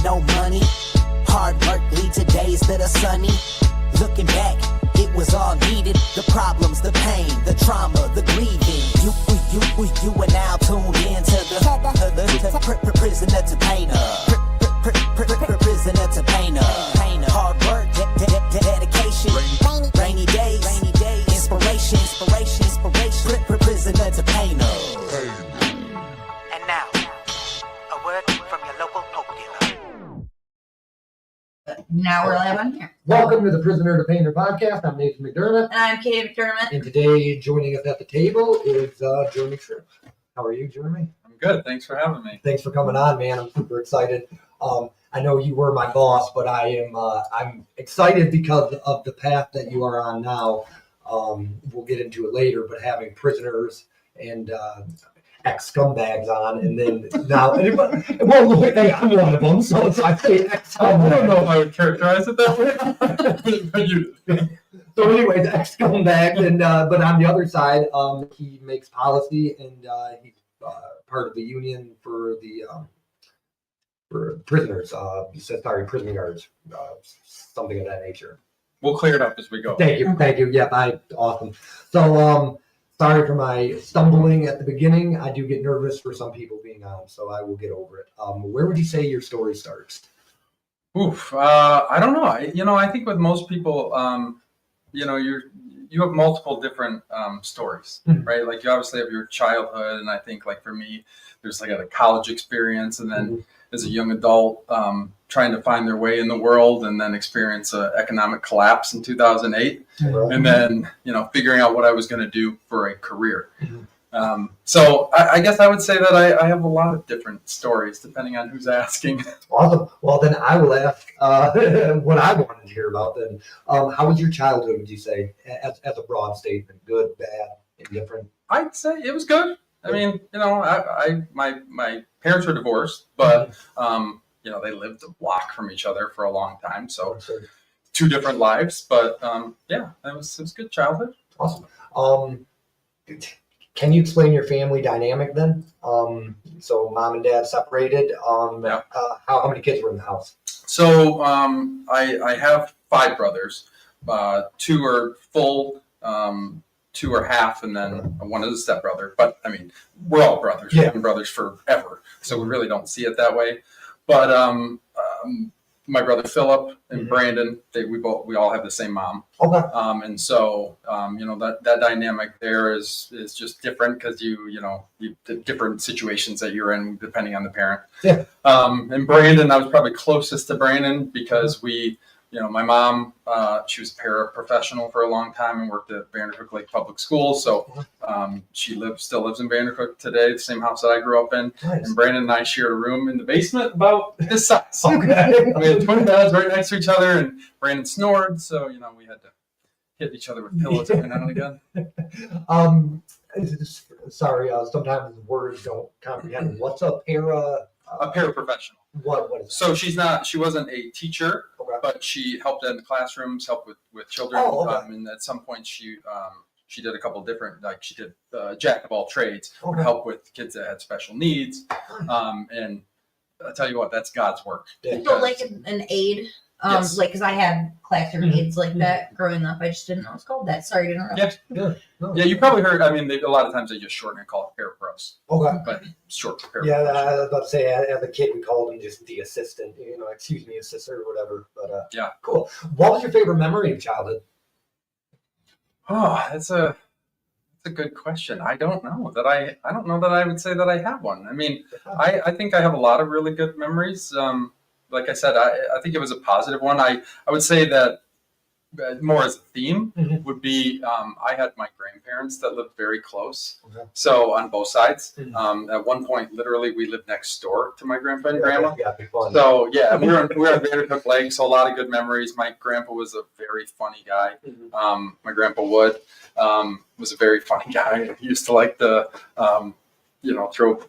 no money. Hard work lead to days that are sunny. Looking back, it was all needed. The problems, the pain, the trauma, the grieving. You are now tuned in to the prisoner to painter. Prisoner to painter. Hard work, dedication. Rainy days, inspiration. Prisoner to painter. And now, a word from your local Pope dealer. Now we're live on here. Welcome to the Prisoner to Painter podcast. I'm Nathan McDermott. And I'm Katie McDermott. And today joining us at the table is Jeremy Tripp. How are you, Jeremy? I'm good. Thanks for having me. Thanks for coming on, man. I'm super excited. I know you were my boss, but I'm excited because of the path that you are on now. We'll get into it later, but having prisoners and ex-scumbags on, and then now, well, look, hey, I'm one of them, so I say ex-scumbag. I don't know if I would characterize it that way. So anyways, ex-scumbag, and but on the other side, he makes policy, and he's part of the union for the for prisoners. Prison guards, something of that nature. We'll clear it up as we go. Thank you. Yeah, awesome. So, sorry for my stumbling at the beginning. I do get nervous for some people being on, so I will get over it. Where would you say your story starts? I don't know. I think with most people, you have multiple different stories, right? Like you obviously have your childhood, and I think like for me, there's like a college experience, and then as a young adult, trying to find their way in the world, and then experience an economic collapse in 2008, and then figuring out what I was going to do for a career. So I guess I would say that I have a lot of different stories depending on who's asking. Awesome. Well, then I will ask what I wanted to hear about then. How was your childhood, would you say, as a broad statement? Good, bad, indifferent? I'd say it was good. I mean, my parents were divorced, but, they lived a block from each other for a long time. So two different lives, but it was good childhood. Awesome. Can you explain your family dynamic then? So mom and dad separated. How many kids were in the house? So I have 5 brothers. 2 are full, 2 are half, and then one is a stepbrother. But I mean, we're all brothers. We've been brothers forever, so we really don't see it that way. But my brother Philip and Brandon, we all have the same mom. Okay. And so that dynamic there is just different because the different situations that you're in depending on the parent. Yeah. And Brandon, I was probably closest to Brandon because my mom, she was a paraprofessional for a long time and worked at Vanderhook Lake Public Schools. So she still lives in Vanderhook today, the same house that I grew up in. Nice. And Brandon and I shared a room in the basement about this size. Okay. We had twin beds right next to each other, and Brandon snored. So, we had to hit each other with pillows every now and again. Sorry, sometimes words don't comprehend. What's a paraprofessional? What is that? So she wasn't a teacher, but she helped in the classrooms, helped with children. And at some point she did a couple of different, like she did jack of all trades, help with kids that had special needs. And I'll tell you what, that's God's work. So like an aide, yes. Like, because I had classroom aides like that growing up. I just didn't know it was called that. Sorry to interrupt. Yeah, you probably heard, a lot of times they just shorten and call it parapros. Okay. But short for parapros. Yeah, I was about to say, as a kid, we called him just the assistant, assistant or whatever. But yeah. Cool. What was your favorite memory of childhood? Oh, that's a good question. I don't know that I would say that I have one. I mean, I think I have a lot of really good memories. Like I said, I think it was a positive one. I would say that more as a theme would be I had my grandparents that lived very close. So on both sides. At one point, literally, we lived next door to my grandpa and grandma. Yeah, be fun. So yeah, we were at Vanderhook Lake, so a lot of good memories. My grandpa was a very funny guy. My grandpa Wood was a very funny guy. He used to like to throw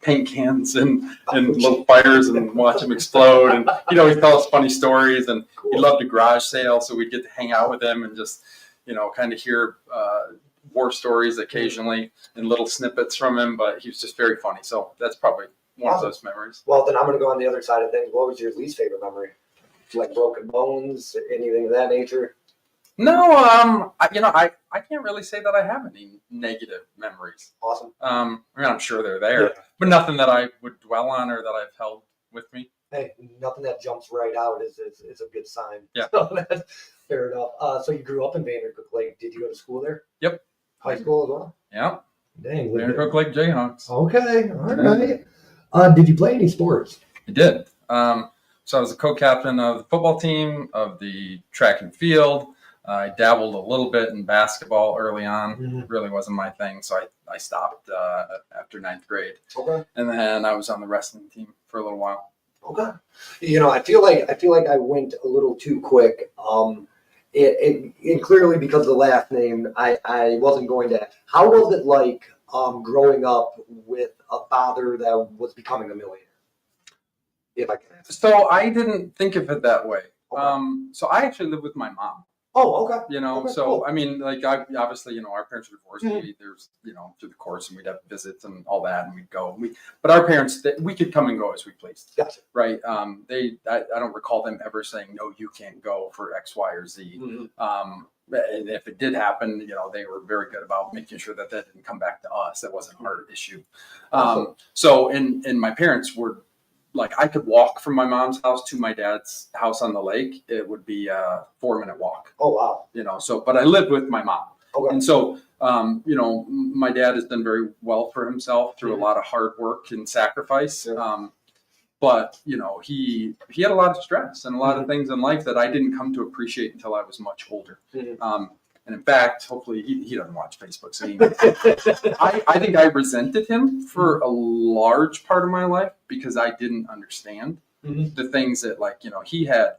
paint cans and little fires and watch them explode, and he'd always tell us funny stories, and he loved a garage sale, so we'd get to hang out with him and just kind of hear war stories occasionally and little snippets from him, but he was just very funny. So that's probably one of those memories. Well, then I'm going to go on the other side of things. What was your least favorite memory? Like broken bones, anything of that nature? No, I can't really say that I have any negative memories. Awesome. I mean, I'm sure they're there, Yeah. but nothing that I would dwell on or that I've held with me. Hey, nothing that jumps right out is a good sign. Yeah. So that's fair enough. So you grew up in Vandercook Lake. Did you go to school there? Yep. High school as well? Yeah. Dang. Vandercook Lake Jayhawks. Okay. All right. Did you play any sports? I did. So I was a co-captain of the football team, of the track and field. I dabbled a little bit in basketball early on. Mm-hmm. It really wasn't my thing, so I stopped after 9th grade. Okay. And then I was on the wrestling team for a little while. Okay. I feel like I went a little too quick. It clearly because of the last name, I wasn't going to. How was it like growing up with a father that was becoming a millionaire? If I can ask. So I didn't think of it that way. Okay. So I actually lived with my mom. Oh, okay. Okay, so cool. I mean, like, obviously, our parents were divorced. Mm-hmm. There's, through the course, and we'd have visits and all that, and we'd go. But our parents, we could come and go as we pleased. Gotcha. Right? I don't recall them ever saying, no, you can't go for X, Y, or Z. Mm-hmm. And if it did happen, they were very good about making sure that didn't come back to us. That wasn't our issue. So, and my parents were. Like, I could walk from my mom's house to my dad's house on the lake. It would be a 4-minute walk. Oh, wow. But I lived with my mom. Okay. And so, my dad has done very well for himself through a lot of hard work and sacrifice. Yeah. But, he had a lot of stress and a lot of things in life that I didn't come to appreciate until I was much older. Mm-hmm. And in fact, hopefully he doesn't watch Facebook. So I think I resented him for a large part of my life because I didn't understand the things that, he had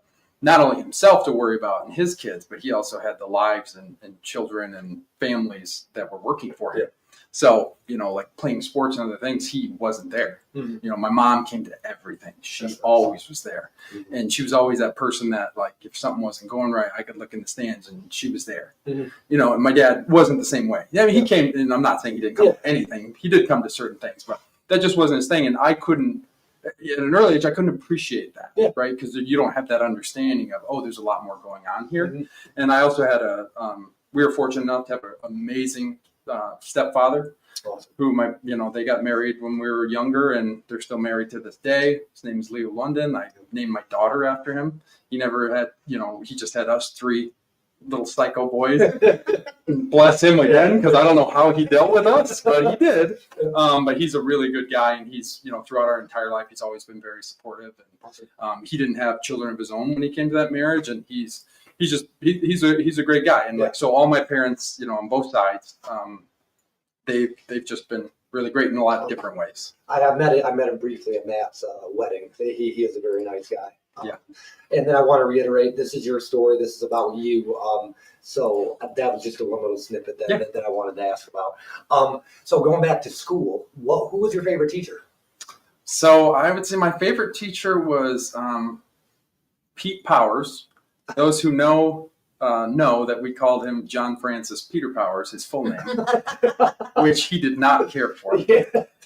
not only himself to worry about and his kids, but he also had the lives and children and families that were working for him. Yeah. So, like playing sports and other things, he wasn't there. Mm-hmm. My mom came to everything. She always was there. Mm-hmm. And she was always that person that, like, if something wasn't going right, I could look in the stands and she was there. Mm-hmm. And my dad wasn't the same way. I mean, he came, and I'm not saying he didn't come to anything. He did come to certain things, but that just wasn't his thing. And I couldn't, at an early age, I couldn't appreciate that, right? Because you don't have that understanding of, there's a lot more going on here. Mm-hmm. And I also had we were fortunate enough to have an amazing stepfather. Awesome. Who they got married when we were younger, and they're still married to this day. His name is Leo London. I named my daughter after him. He never had, he just had us 3 little psycho boys. Bless him again, because I don't know how he dealt with us, but he did. But he's a really good guy, and he's, throughout our entire life, he's always been very supportive. And he didn't have children of his own when he came to that marriage, and he's a great guy. And so all my parents, on both sides, they've just been really great in a lot of different ways. I met him briefly at Matt's wedding. He is a very nice guy. And then I want to reiterate, this is your story. This is about you. So that was just one little snippet that I wanted to ask about. So going back to school, who was your favorite teacher? So I would say my favorite teacher was Pete Powers. Those who know that we called him John Francis Peter Powers, his full name, which he did not care for. Yeah.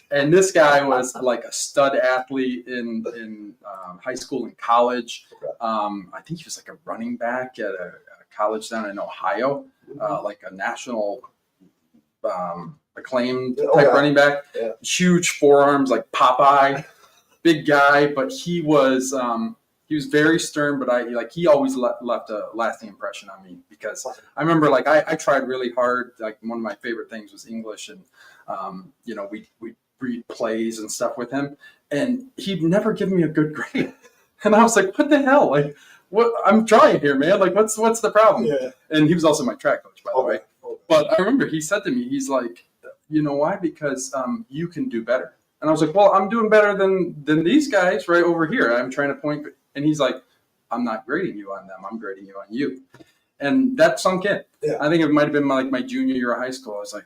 And this guy was like a stud athlete in high school and college. Okay. I think he was like a running back at a college down in Ohio, like a national acclaimed type running back. Yeah. Huge forearms, like Popeye, big guy, but he was very stern, but he always left a lasting impression on me, because I remember I tried really hard. Like, one of my favorite things was English, and we read plays and stuff with him, and he'd never give me a good grade. And I was like, what the hell? Like, what? I'm trying here, man. Like, what's the problem? Yeah. And he was also my track coach, by the way. But I remember he said to me, he's like, you know why? Because you can do better. And I was like, well, I'm doing better than these guys right over here. I'm trying to point. And he's like, I'm not grading you on them. I'm grading you on you. And that sunk in. Yeah. I think it might have been my junior year of high school. I was like,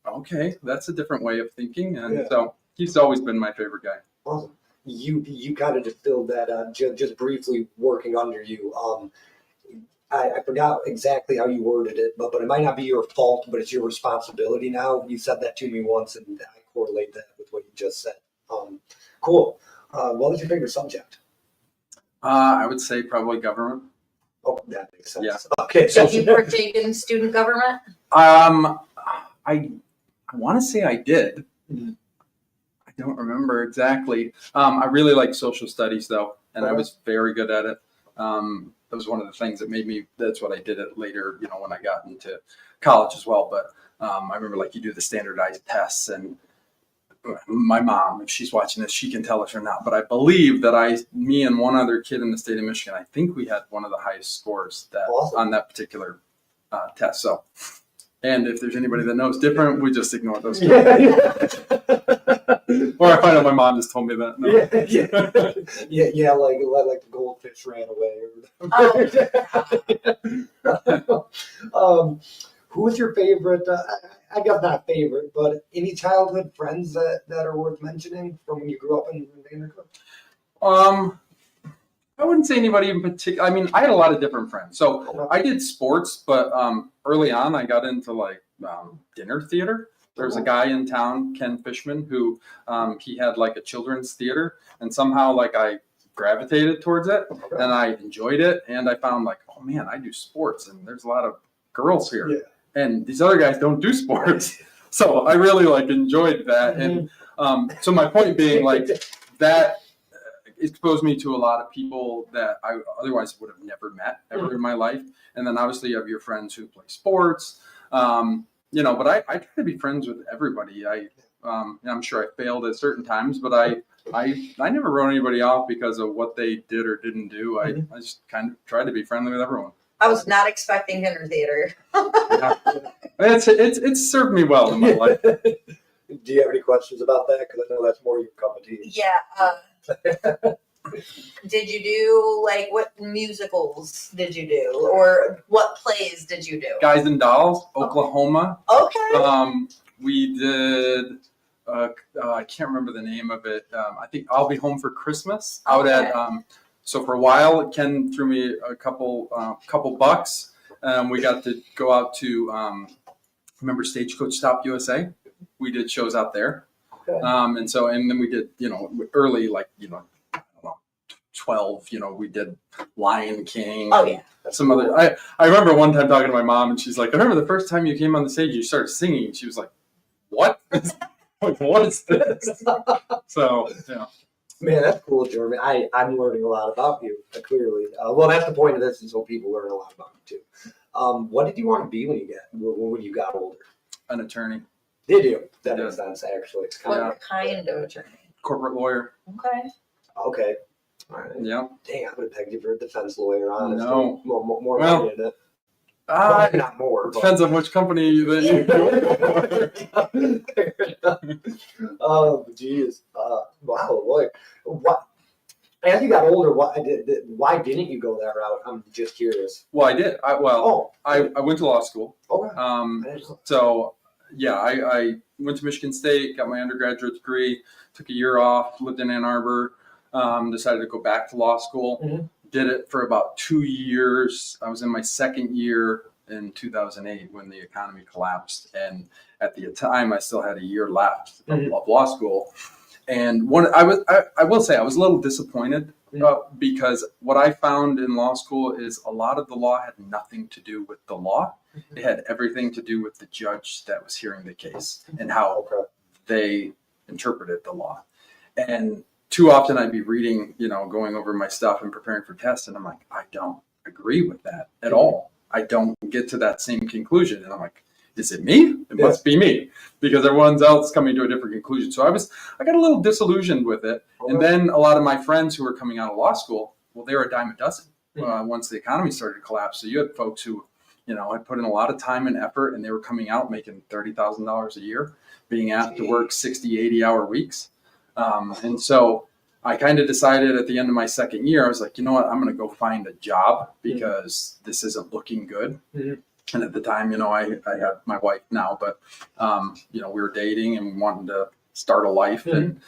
okay, that's a different way of thinking. And so he's always been my favorite guy. Awesome. You kind of distilled that just briefly working under you. I forgot exactly how you worded it, but it might not be your fault, but it's your responsibility now. You said that to me once, and I correlate that with what you just said. Cool. What was your favorite subject? I would say probably government. Oh, that makes sense. Yeah. Okay. So Did you partake in student government? I want to say I did. Mhm. I don't remember exactly. I really like social studies though, and I was very good at it. That was one of the things that made me. That's what I did it later. When I got into college as well. But I remember like you do the standardized tests, and my mom, if she's watching this, she can tell us or not. But I believe that me and one other kid in the state of Michigan, I think we had one of the highest scores on that particular test. So. And if there's anybody that knows different, we just ignore those kids. Or I find out my mom just told me that. No. Yeah, like the goldfish ran away. Who was your favorite? I guess not favorite, but any childhood friends that are worth mentioning from when you grew up in Vanderbilt? I wouldn't say anybody in particular. I mean, I had a lot of different friends. So I did sports, but early on I got into like dinner theater. There's a guy in town, Ken Fishman, who he had like a children's theater, and somehow like I gravitated towards it and I enjoyed it. And I found like, oh man, I do sports and there's a lot of girls here. Yeah. And these other guys don't do sports. So I really like enjoyed that. And so my point being like that exposed me to a lot of people that I otherwise would have never met ever in my life. And then obviously you have your friends who play sports, but I try to be friends with everybody. I'm sure I failed at certain times, but I never wrote anybody off because of what they did or didn't do. I just kind of tried to be friendly with everyone. I was not expecting dinner theater. Yeah. It's served me well in my life. Do you have any questions about that? Because I know that's more your cup of tea. Yeah. Did you do like what musicals did you do, or what plays did you do? Guys and Dolls, Oklahoma. Okay. We did. I can't remember the name of it. I think I'll Be Home for Christmas out at. So for a while, Ken threw me a couple bucks. We got to go out to remember Stagecoach Stop USA. We did shows out there. Okay. And then we did, early, like, I don't know, 12, we did Lion King. Oh, yeah. Some other, I remember one time talking to my mom and she's like, I remember the first time you came on the stage, you started singing. She was like, what? Like, what is this? So, yeah. Man, that's cool, Jeremy. I'm learning a lot about you, clearly. Well, that's the point of this, is so people learn a lot about you, too. What did you want to be when you got older? An attorney. Did you? That makes sense, actually. It's What kind of attorney? Corporate lawyer. Okay. Okay. All right. Yeah. Dang, I would have pegged you for a defense lawyer, honestly. No. More money in it. Not more. Depends on which company that you Oh, geez. Wow. Like, what? As you got older, why didn't you go that route? I'm just curious. Well, I did. I went to law school. Okay. So, yeah, I went to Michigan State, got my undergraduate degree, took a year off, lived in Ann Arbor, decided to go back to law school. Mm-hmm. Did it for about 2 years. I was in my second year in 2008 when the economy collapsed. And at the time, I still had a year left of law school. And I will say I was a little disappointed because what I found in law school is a lot of the law had nothing to do with the law. It had everything to do with the judge that was hearing the case and how they interpreted the law. And too often I'd be reading, going over my stuff and preparing for tests, and I'm like, I don't agree with that at all. I don't get to that same conclusion. And I'm like, is it me? It must be me, because everyone's else coming to a different conclusion. So I got a little disillusioned with it. And then a lot of my friends who were coming out of law school, well, they were a dime a dozen once the economy started to collapse. So you had folks who, had put in a lot of time and effort, and they were coming out making $30,000 a year, being asked to work 60, 80-hour weeks. And so I kind of decided at the end of my second year, I was like, you know what, I'm going to go find a job because this isn't looking good. And at the time, I had my wife now, but, we were dating and wanting to start a life, and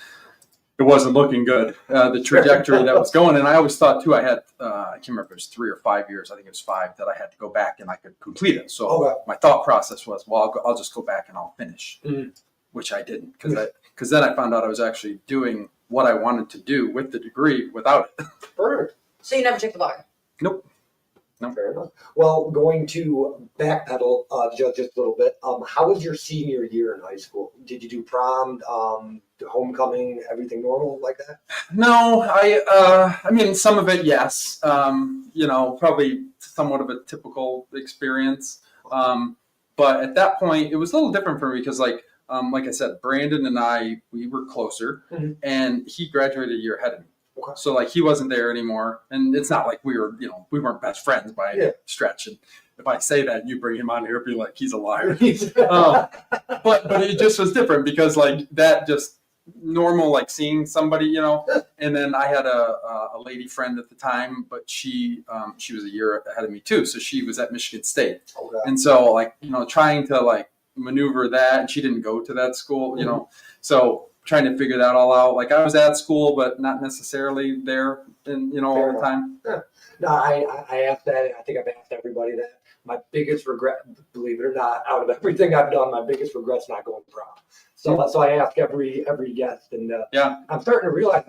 it wasn't looking good, the trajectory that was going. And I always thought, too, I had, I can't remember if it was 3 or 5 years, I think it was 5, that I had to go back and I could complete it. So my thought process was, well, I'll just go back and I'll finish. which I didn't because then I found out I was actually doing what I wanted to do with the degree without it. Perfect. So you never took the bar? Nope. Fair enough. Well, going to backpedal just a little bit. How was your senior year in high school? Did you do prom, homecoming, everything normal like that? No, I mean, some of it, yes. Probably somewhat of a typical experience. But at that point, it was a little different for me because, like I said, Brandon and I, we were closer, and he graduated a year ahead of me. Okay. So, like, he wasn't there anymore, and it's not like we weren't best friends by any stretch. And if I say that, you bring him on here, be like, he's a liar. But it just was different because, like, that just normal, like seeing somebody, and then I had a lady friend at the time, but she was a year ahead of me too. So she was at Michigan State. Okay. And so, like, trying to like maneuver that, and she didn't go to that school, so trying to figure that all out. Like, I was at school, but not necessarily there all the time. Yeah. No, I asked that. I think I've asked everybody that. My biggest regret, believe it or not, out of everything I've done, my biggest regret's not going to prom. So I ask every guest, and I'm starting to realize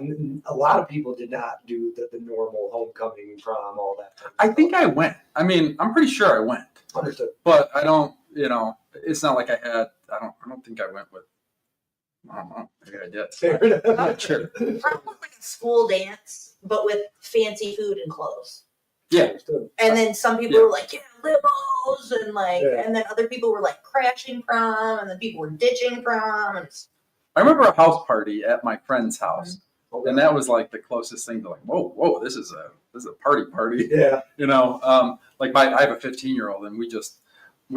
a lot of people did not do the normal homecoming, prom, all that. I think I went. I mean, I'm pretty sure I went. Understood. But I don't. It's not like I had. I don't think I went with. I don't know. Maybe I did. Fair enough. I'm not sure. Prom was like a school dance, but with fancy food and clothes. Yeah. Understood. And then some people were like, limos, and and then other people were like crashing prom, and then people were ditching prom. And I remember a house party at my friend's house, Okay. and that was like the closest thing to like, whoa, this is a party. Yeah. I have a 15-year-old, and we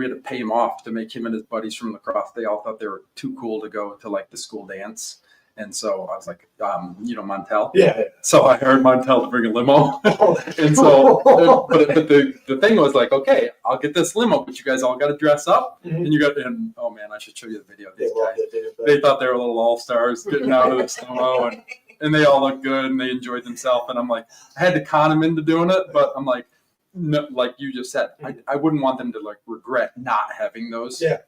had to pay him off to make him and his buddies from lacrosse. They all thought they were too cool to go to like the school dance. And so I was like, Montel. Yeah. So I hired Montel to bring a limo. Oh, And so, but the thing was like, okay, I'll get this limo, but you guys all got to dress up. And oh man, I should show you the video of these guys. They thought they were little all-stars getting out of this limo, and they all looked good and they enjoyed themselves. And I'm like, I had to con them into doing it, but I'm like, no, like you just said, I wouldn't want them to like regret not having those. Yeah.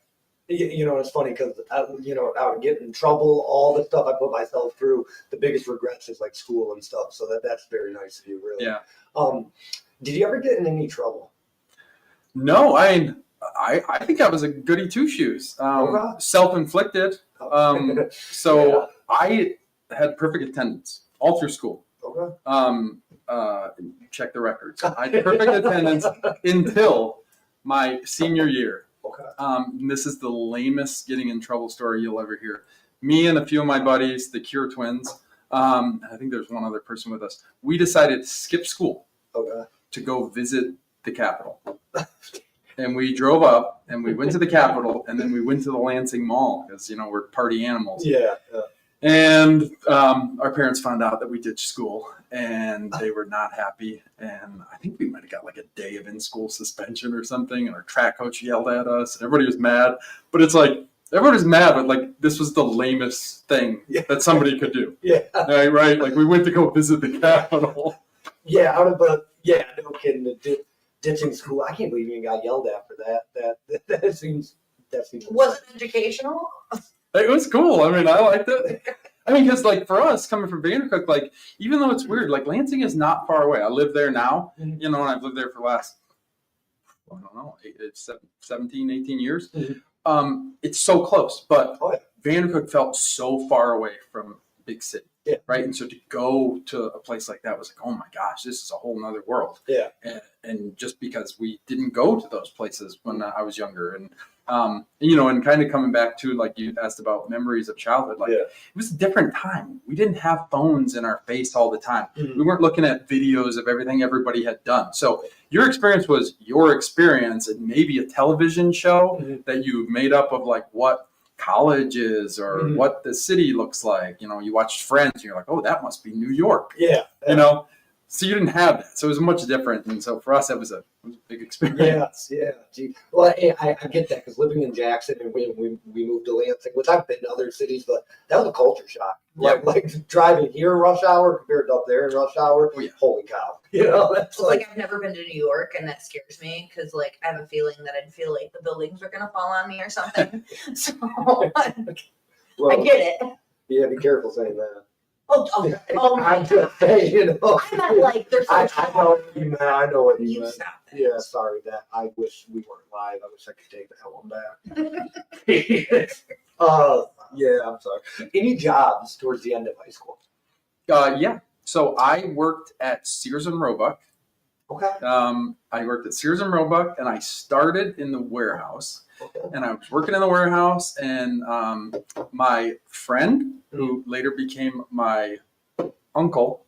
It's funny because, I would get in trouble, all the stuff I put myself through. The biggest regrets is like school and stuff. So that's very nice of you, really. Yeah. Did you ever get in any trouble? No, I think I was a goody two shoes. Self-inflicted. So I had perfect attendance all through school. Okay. Check the records. I had perfect attendance until my senior year. Okay. And this is the lamest getting in trouble story you'll ever hear. Me and a few of my buddies, the Cure twins, I think there's one other person with us. We decided to skip school to go visit the Capitol. And we drove up and we went to the Capitol, and then we went to the Lansing Mall because, we're party animals. Yeah. And our parents found out that we ditched school, and they were not happy. And I think we might have got like a day of in-school suspension or something. And our track coach yelled at us, and everybody was mad. But it's like everybody was mad, but like this was the lamest thing that somebody could do. Yeah, right. Like we went to go visit the Capitol. Yeah, no kidding. Ditching school. I can't believe you got yelled at for that. That seems. Was it educational? It was cool. I mean, I liked it. I mean, because like for us coming from Vandercook, like even though it's weird, like Lansing is not far away. I live there now, and I've lived there for the last, 17, 18 years. It's so close, but Vandercook felt so far away from big city. Yeah. Right. And so to go to a place like that was like, oh my gosh, this is a whole nother world. Yeah. And just because we didn't go to those places when I was younger, and kind of coming back to like you asked about memories of childhood, like it was a different time. We didn't have phones in our face all the time. We weren't looking at videos of everything everybody had done. So your experience was your experience, and maybe a television show that you made up of like what college is or what the city looks like. You watched Friends, and you're like, oh, that must be New York. Yeah. So you didn't have that. So it was much different. And so for us, that was a big experience. Yeah. Gee. Well, I get that because living in Jackson and we moved to Lansing, which I've been to other cities, but that was a culture shock. Like driving here in rush hour compared to up there in rush hour. Oh, yeah. Holy cow. That's like I've never been to New York, and that scares me because like I have a feeling that I'd feel like the buildings are going to fall on me or something. So Well, I get it. yeah, be careful saying that. Oh my I'm just saying, you know. I meant like they're so I know tall. what you meant. I know what you You meant. stop that. Yeah, sorry that I wish we weren't live. I wish I could take that one back. Yeah, I'm sorry. Any jobs towards the end of high school? Yeah. So I worked at Sears and Roebuck. Okay. I worked at Sears and Roebuck, and I started in the warehouse. Okay. And I was working in the warehouse, and my friend, who later became my uncle,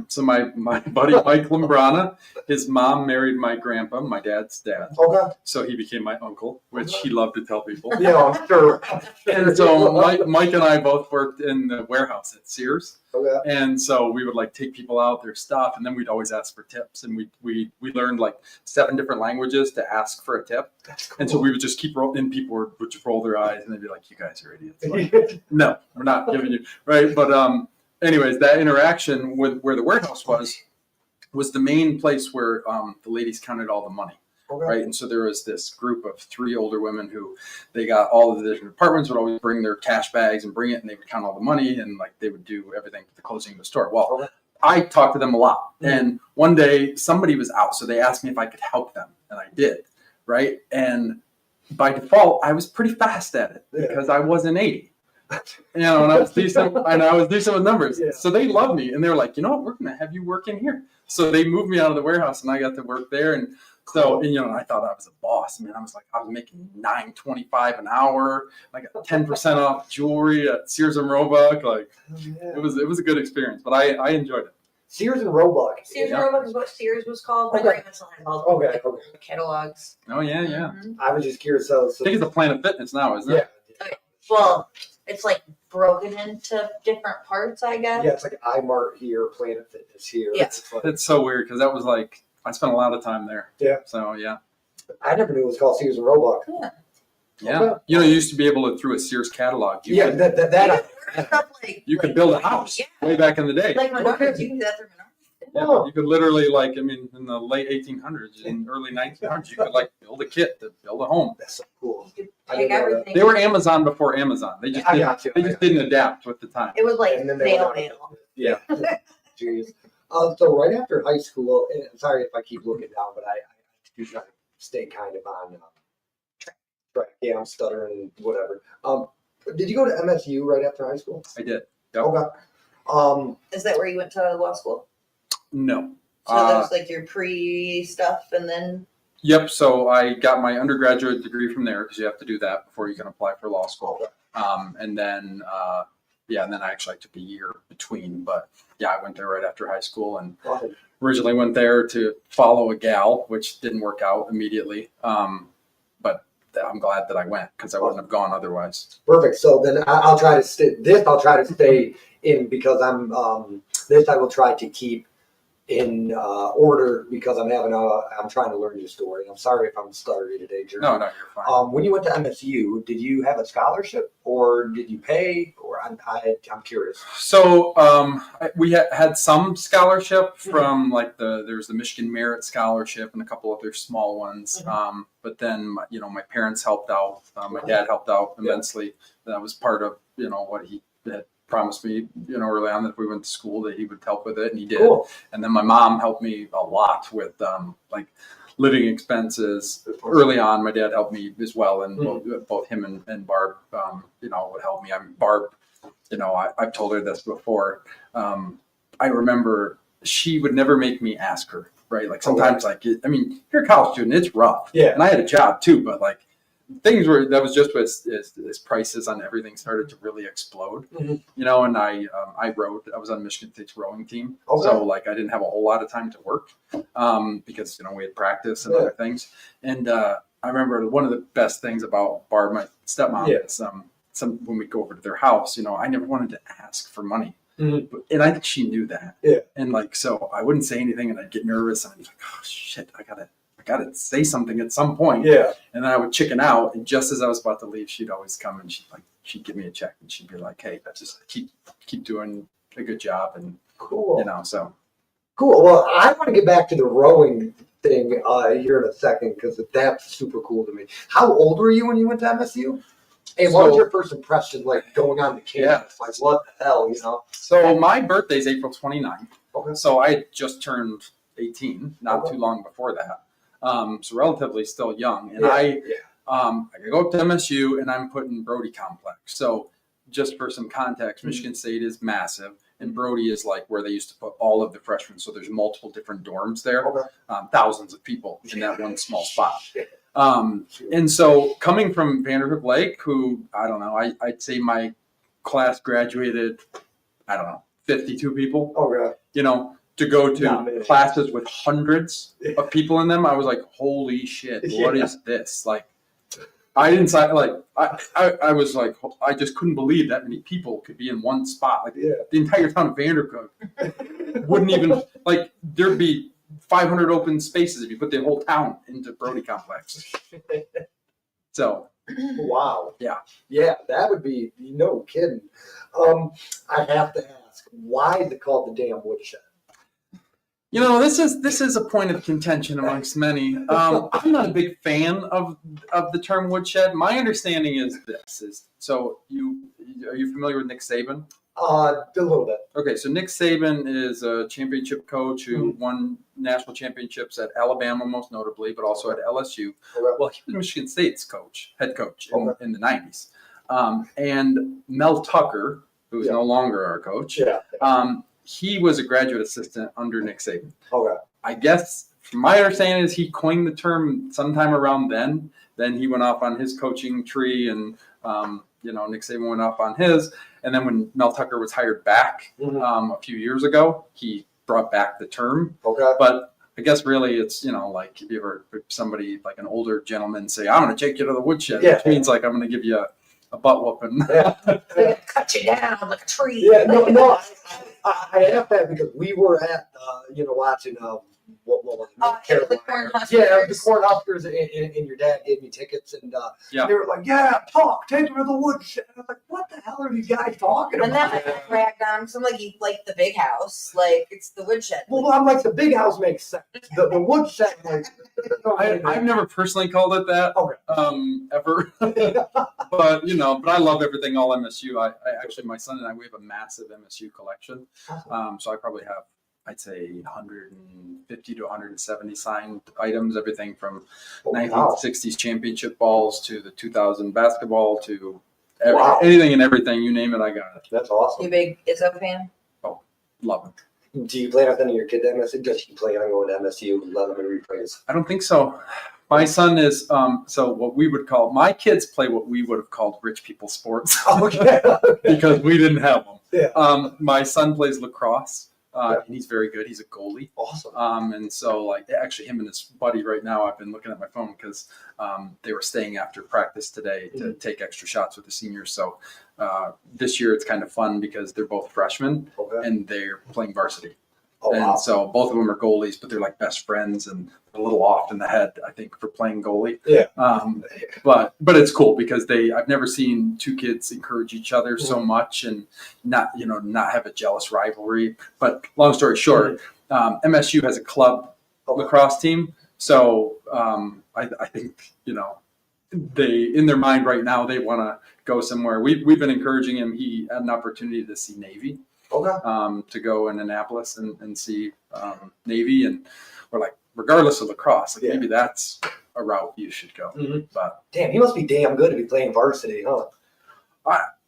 so my buddy Mike Lambrana, his mom married my grandpa, my dad's dad. Okay. So he became my uncle, which he loved to tell people. Yeah, I'm sure. And so Mike and I both worked in the warehouse at Sears. Okay. And so we would like take people out their stuff, and then we'd always ask for tips. And we learned like 7 different languages to ask for a tip. That's cool. And so we would just keep rolling, and people would just roll their eyes, and they'd be like, "You guys are idiots." Like, no, we're not giving you right. But anyways, that interaction with where the warehouse was the main place where the ladies counted all the money. Okay. Right. And so there was this group of 3 older women who they got all of the different departments would always bring their cash bags and bring it, and they would count all the money, and like they would do everything for the closing of the store. Well, Okay. I talked to them a lot. Mhm. And one day somebody was out. So they asked me if I could help them, and I did. Right. And by default, I was pretty fast at it Yeah. because I wasn't 80. You know, and I was decent with numbers. Yeah. So they loved me, and they were like, you know what, we're gonna have you work in here. So they moved me out of the warehouse, and I got to work there. And so, and, you know, I thought I was a boss. I mean, I was making $9.25 an hour. I got 10% off jewelry at Sears and Roebuck. Like, Yeah. it was a good experience, but I enjoyed it. Sears and Roebuck. Sears Yeah. and Roebuck is what Sears was called. My Okay. grandma still had all Okay. the Okay. catalogs. Oh yeah, yeah. Mhm. I was just curious. So I think it's a Planet Fitness now, isn't it? yeah. Well, it's like broken into different parts, I guess. Yeah, it's like iMart here, Planet Fitness here. Yeah. It's like, It's so weird because that was like I spent a lot of time there. Yeah. So yeah. I never knew it was called Sears and Roebuck. Yeah. Okay. You know, you used to be able to through a Sears catalog. You Yeah, could, Stuff like, you could build a house Yeah. way back in the day. Like Menards, you can do that through Menards. Yeah, Oh. you could literally like, I mean, in the late 1800s and early 1900s, you could like build a kit to build a home. That's so cool. You could I take didn't know that. everything. They were Amazon before Amazon. They just I didn't, got you. they just didn't adapt with the time. It was like And then they mail went out. mail. Yeah. Jeez. So right after high school, and I'm sorry if I keep looking down, but I do try to stay kind of on track. Yeah, I'm stuttering, whatever. Did you go to MSU right after high school? I did. Yep. Okay. Is that where you went to law school? No. So that was like your pre stuff, and then Yep. So I got my undergraduate degree from there because you have to do that before you can apply for law school. And then, and then I actually took a year between. But yeah, I went there right after high school and Awesome. originally went there to follow a gal, which didn't work out immediately. But I'm glad that I went because I wouldn't have gone otherwise. Perfect. So then I'll try to I'll try to stay in because I'm this I will try to keep in order because I'm trying to learn your story. I'm sorry if I'm stuttery today, Jeremy. No, you're fine. When you went to MSU, did you have a scholarship or did you pay? Or I'm curious. So we had some scholarship from like there's the Michigan Merit Scholarship and a couple other small ones. But then my parents helped out. My dad helped out immensely. That was part of what he had promised me early on that if we went to school that he would help with it, and he did. Cool. And then my mom helped me a lot with like living expenses early on. My dad helped me as well, and both him and Barb would help me. Barb, I've told her this before. I remember she would never make me ask her, right? Like sometimes you're a college student, it's rough. Yeah. And I had a job too, but like that was just as prices on everything started to really explode, and I rowed. I was on Michigan State's rowing team, so like I didn't have a whole lot of time to work because we had practice and other things. And I remember one of the best things about Barb, my stepmom, is when we go over to their house, I never wanted to ask for money. And I think she knew that. Yeah. And like, so I wouldn't say anything and I'd get nervous and I'd be like, oh shit, I gotta gotta say something at some point. Yeah. And then I would chicken out, and just as I was about to leave, she'd always come and she'd give me a check, and she'd be like, "Hey, just keep doing a good job," and Cool. you know, so. Cool. Well, I want to get back to the rowing thing here in a second because that's super cool to me. How old were you when you went to MSU? Hey, what was your first impression like going on the campus? Like, what the hell, you know? So my birthday's April 29th. Okay. So I had just turned 18, not too long before that. So relatively still young. And I go up to MSU and I'm put in Brody Complex. So just for some context, Michigan State is massive. And Brody is like where they used to put all of the freshmen. So there's multiple different dorms there, thousands of people in that one small spot. And so coming from Vanderhook Lake, who, I don't know, I'd say my class graduated, I don't know, 52 people. Oh, yeah. You know, to go to classes with hundreds of people in them, I was like, holy shit, what is this? Like, I didn't like. I was like, I just couldn't believe that many people could be in one spot. Like the entire town of Vandercook wouldn't even like. There'd be 500 open spaces if you put the whole town into Brody Complex. So, wow. Yeah, that would be no kidding. I have to ask, why is it called the damn woodshed? You know, this is a point of contention amongst many. I'm not a big fan of the term woodshed. My understanding is this: so are you familiar with Nick Saban? A little bit. Okay, so Nick Saban is a championship coach who won national championships at Alabama, most notably, but also at LSU. Well, he was Michigan State's head coach in the 90s. And Mel Tucker, who's no longer our coach, he was a graduate assistant under Nick Saban. Okay. I guess, from my understanding, is he coined the term sometime around then. Then he went off on his coaching tree, and Nick Saban went off on his. And then when Mel Tucker was hired back a few years ago, he brought back the term. Okay. But I guess really it's, like if you ever heard somebody, like an older gentleman say, I'm going to take you to the woodshed, which means like I'm going to give you a butt whooping. They're gonna cut you down like a tree. Yeah, no, I have that because we were at, watching what was it? The Cornhuskers. Yeah, the Cornhuskers, and your dad gave me tickets, and they were like, take me to the woodshed. I was like, what the hell are these guys talking and about? then I bragged on because I'm like, you like the big house, like it's the woodshed. Well, I'm like, the big house makes sense. The woodshed, like, I've never personally called it that, ever. but I love everything all MSU. I actually, my son and I, we have a massive MSU collection. So I probably have, I'd say 150 to 170 signed items, everything from 1960s championship balls to the 2000 basketball to anything and everything. You name it, I got it. That's awesome. You a big Izzo fan? Oh, love it. Do you plan on sending your kid to MSU? Does he plan on going to MSU and let them rephrase? I don't think so. My son is, so what we would call, my kids play what we would have called rich people sports. Because we didn't have them. Yeah. My son plays lacrosse. And he's very good. He's a goalie. Awesome. And so, like, actually, him and his buddy right now, I've been looking at my phone because they were staying after practice today to take extra shots with the seniors. So this year it's kind of fun because they're both freshmen and they're playing varsity. So both of them are goalies, but they're like best friends and a little off in the head, I think, for playing goalie. Yeah. But it's cool because I've never seen two kids encourage each other so much and not have a jealous rivalry. But long story short, MSU has a club lacrosse team. So I think, they, in their mind right now, they want to go somewhere. We've been encouraging him. He had an opportunity to see Navy. To go in Annapolis and see Navy, and we're like, regardless of lacrosse, like maybe that's a route you should go. But damn, he must be damn good to be playing varsity, huh?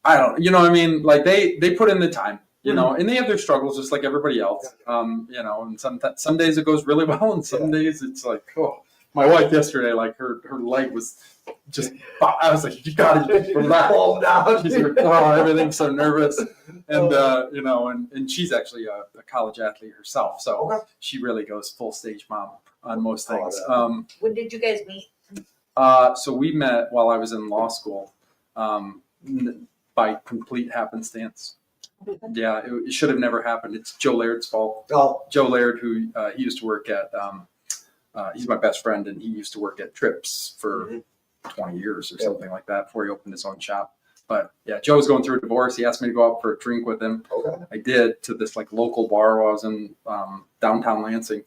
I don't, what I mean? Like they put in the time, and they have their struggles just like everybody else. And some days it goes really well, and some days it's like, oh, my wife yesterday, like her leg was just, I was like, you gotta relax. She's like, everything's so nervous. And, and she's actually a college athlete herself. So she really goes full stage mom on most things. When did you guys meet? So we met while I was in law school by complete happenstance. Yeah, it should have never happened. It's Joe Laird's fault. Joe Laird, who he used to work at, he's my best friend, and he used to work at Tripp's for 20 years or something like that before he opened his own shop. But yeah, Joe was going through a divorce. He asked me to go out for a drink with him. I did, to this like local bar while I was in downtown Lansing.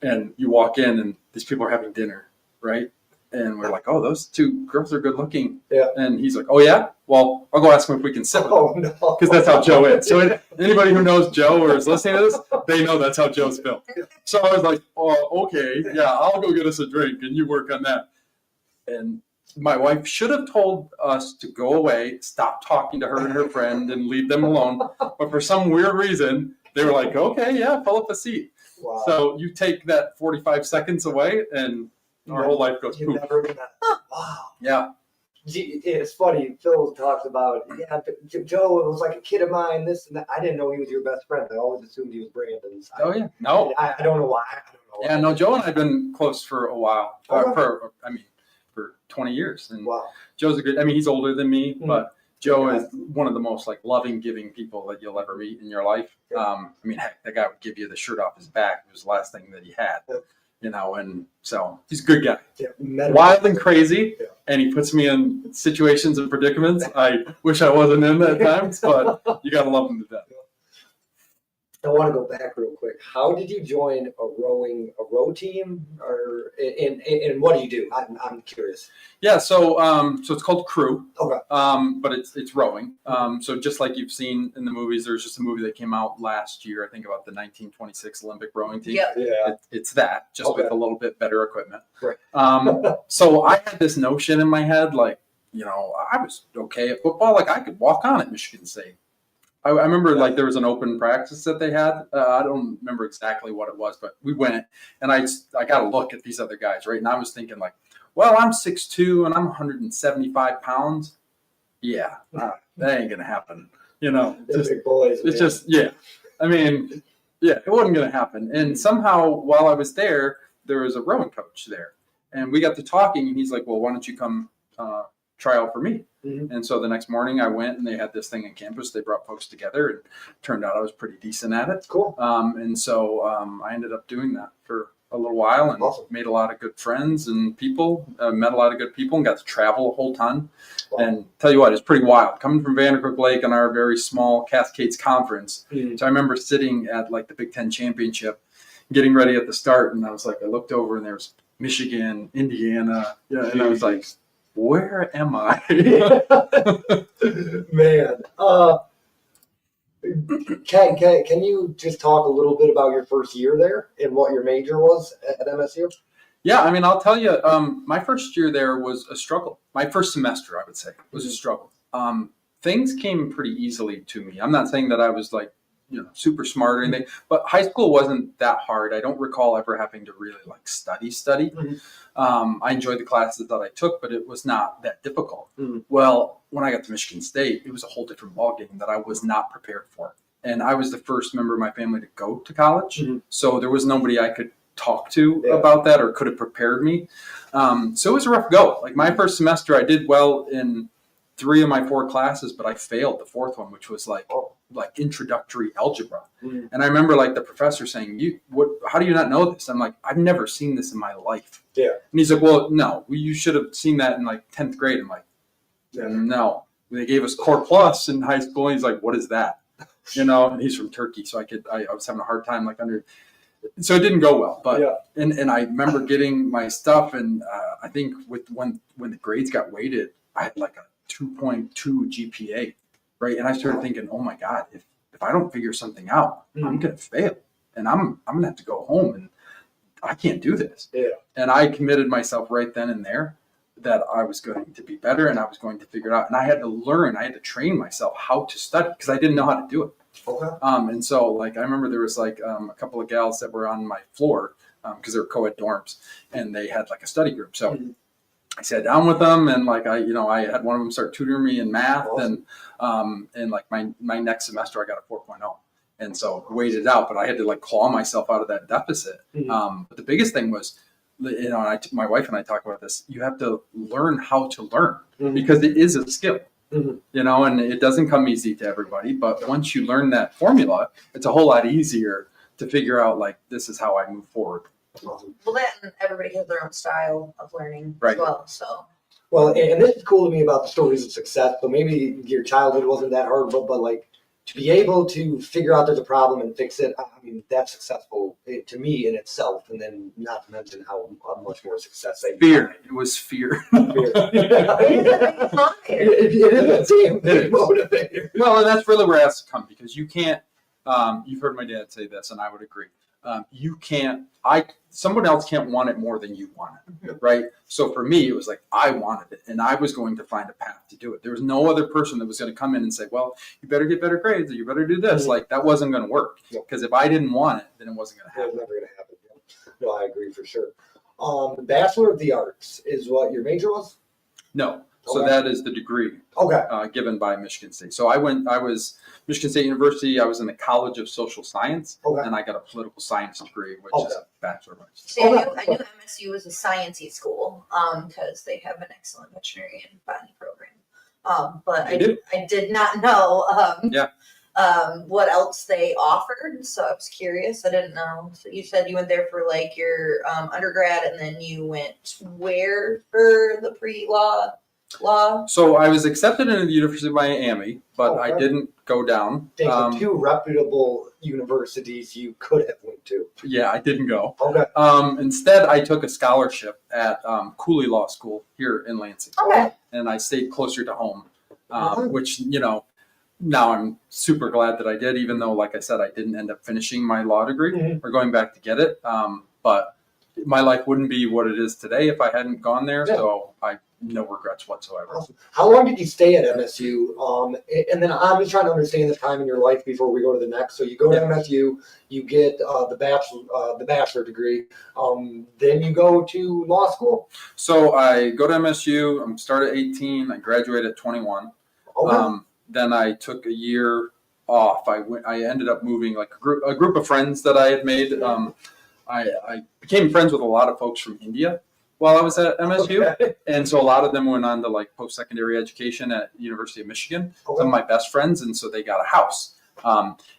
And you walk in and these people are having dinner, right? And we're like, oh, those two girls are good looking. Yeah. And he's like, oh yeah? Well, I'll go ask him if we can sit with them. Oh no. Because that's how Joe is. So anybody who knows Joe or is listening to this, they know that's how Joe's built. So I was like, oh, okay, yeah, I'll go get us a drink and you work on that. And my wife should have told us to go away, stop talking to her and her friend and leave them alone. But for some weird reason, they were like, okay, yeah, fill up a seat. Wow. So you take that 45 seconds away and our whole life goes You poof. never gonna. Wow. Yeah. It's funny. Phil talks about, yeah, Joe was like a kid of mine. This and that. I didn't know he was your best friend. I always assumed he was Brandon's. Oh, yeah. No. I don't know why. I don't know. Yeah, no, Joe and I have been close for a while. For 20 years. And Wow. Joe's he's older than me, Mhm. but Joe is one of the most like loving, giving people that you'll ever meet in your life. Yeah. Heck, that guy would give you the shirt off his back. It was the last thing that he had, Yeah. and so he's a good guy. Yeah, met him. Wild and crazy, Yeah. and he puts me in situations and predicaments I wish I wasn't in at times, but you gotta love him to death. I want to go back real quick. How did you join a row team, or and what do you do? I'm curious. Yeah, so it's called Crew. Okay. But it's rowing. So just like you've seen in the movies, there's just a movie that came out last year, I think, about the 1926 Olympic rowing team. Yeah. Yeah. It's that, just Okay. with a little bit better equipment. Right. So I had this notion in my head, like, I was okay at football. Like, I could walk on at Michigan State. I remember, like, there was an open practice that they had. I don't remember exactly what it was, but we went, and I got to look at these other guys, right? And I was thinking, like, well, I'm 6'2", and I'm 175 pounds. Yeah, that ain't going to happen. They're Just, big boys. it's just, yeah. It wasn't going to happen. And somehow, while I was there was a rowing coach there. And we got to talking, and he's like, well, why don't you come try out for me? Mhm. And so the next morning I went, and they had this thing in campus. They brought folks together, and turned out I was pretty decent at it. Cool. And so I ended up doing that for a little while, and Awesome. made a lot of good friends and people, met a lot of good people, and got to travel a whole ton. Wow. And tell you what, it's pretty wild. Coming from Vanderbilt Lake on our very small Cascades conference. Mhm. So I remember sitting at like the Big Ten championship, getting ready at the start, and I was like, I looked over, and there was Michigan, Indiana, and I was like, where am I? Man, can you just talk a little bit about your first year there and what your major was at MSU? Yeah, I'll tell you, my first year there was a struggle. My first semester, I would say, was a struggle. Things came pretty easily to me. I'm not saying that I was like, super smart or anything, but high school wasn't that hard. I don't recall ever having to really like study. Mhm. I enjoyed the classes that I took, but it was not that difficult. Mhm. Well, when I got to Michigan State, it was a whole different ballgame that I was not prepared for. And I was the first member of my family to go to college. Mhm. So there was nobody I could talk to Yeah. about that or could have prepared me. So it was a rough go. Like my first semester, I did well in 3 of my 4 classes, but I failed the 4th one, which was like introductory algebra. Mhm. And I remember like the professor saying, how do you not know this? I'm like, I've never seen this in my life. Yeah. And he's like, well, no, you should have seen that in like 10th grade. I'm like, no. They gave us Core Plus in high school. And he's like, what is that? And he's from Turkey. So I was having a hard time so it didn't go well, but, Yeah. and I remember getting my stuff. And I think when the grades got weighted, I had like a 2.2 GPA. Right. And I started thinking, oh my God, if I don't figure something out, I'm going to fail, and I'm going to have to go home, and I can't do this. Yeah. And I committed myself right then and there that I was going to be better, and I was going to figure it out. And I had to train myself how to study, because I didn't know how to do it. Okay. And so like, I remember there was like a couple of gals that were on my floor, because they were co-ed dorms, and they had like a study group. So I sat down with them, and like I had one of them start tutoring me in math. Awesome. And like my next semester I got a 4.0, and so waited it out, but I had to like claw myself out of that deficit. Mhm. But the biggest thing was, my wife and I talk about this. You have to learn how to learn, Mhm. because it is a skill. Mhm. And it doesn't come easy to everybody, but once you learn that formula, it's a whole lot easier to figure out like, this is how I move forward. Awesome. Well, that and everybody has their own style of learning Right. as well. So Well, and this is cool to me about the stories of success. So maybe your childhood wasn't that hard, but like to be able to figure out there's a problem and fix it, I mean, that's successful to me in itself. And then not to mention how much more success they Fear. It was fear. It is a damn big motivator. Well, and that's really where it has to come, because you can't, you've heard my dad say this, and I would agree. You can't, someone else can't want it more than you want it, right? So for me, it was like, I wanted it, and I was going to find a path to do it. There was no other person that was going to come in and say, well, you better get better grades, or you better do this. Like, that wasn't going to work, because if I didn't want it, then it wasn't going to happen. It was never going to happen. No, I agree for sure. Bachelor of the Arts is what your major was? No. So Okay. that is the degree given by Michigan State. So I was Michigan State University. I was in the College of Social Science, and I got a political science degree, which is a Bachelor of Arts. See, I knew MSU was a sciencey school because they have an excellent veterinary and botany program. But I did not know what else they offered, so I was curious. I didn't know. So you said you went there for like your undergrad, and then you went where for the pre-law? So I was accepted into the University of Miami, but I didn't go down. Two reputable universities you could have went to. Yeah, I didn't go. Okay. Instead, I took a scholarship at Cooley Law School here in Lansing. Okay. And I stayed closer to home, which, now I'm super glad that I did, even though, like I said, I didn't end up finishing my law degree or going back to get it. But my life wouldn't be what it is today if I hadn't gone there. Yeah. So I no regrets whatsoever. Awesome. How long did you stay at MSU? And then I'm just trying to understand the time in your life before we go to the next. So you go to MSU, you get the bachelor degree, then you go to law school. So I go to MSU. I'm started at 18. I graduated at 21. Okay. Then I took a year off. I ended up moving like a group of friends that I had made. I became friends with a lot of folks from India while I was at MSU. Okay. And so a lot of them went on to like post-secondary education at University of Michigan, some of my best friends. And so they got a house.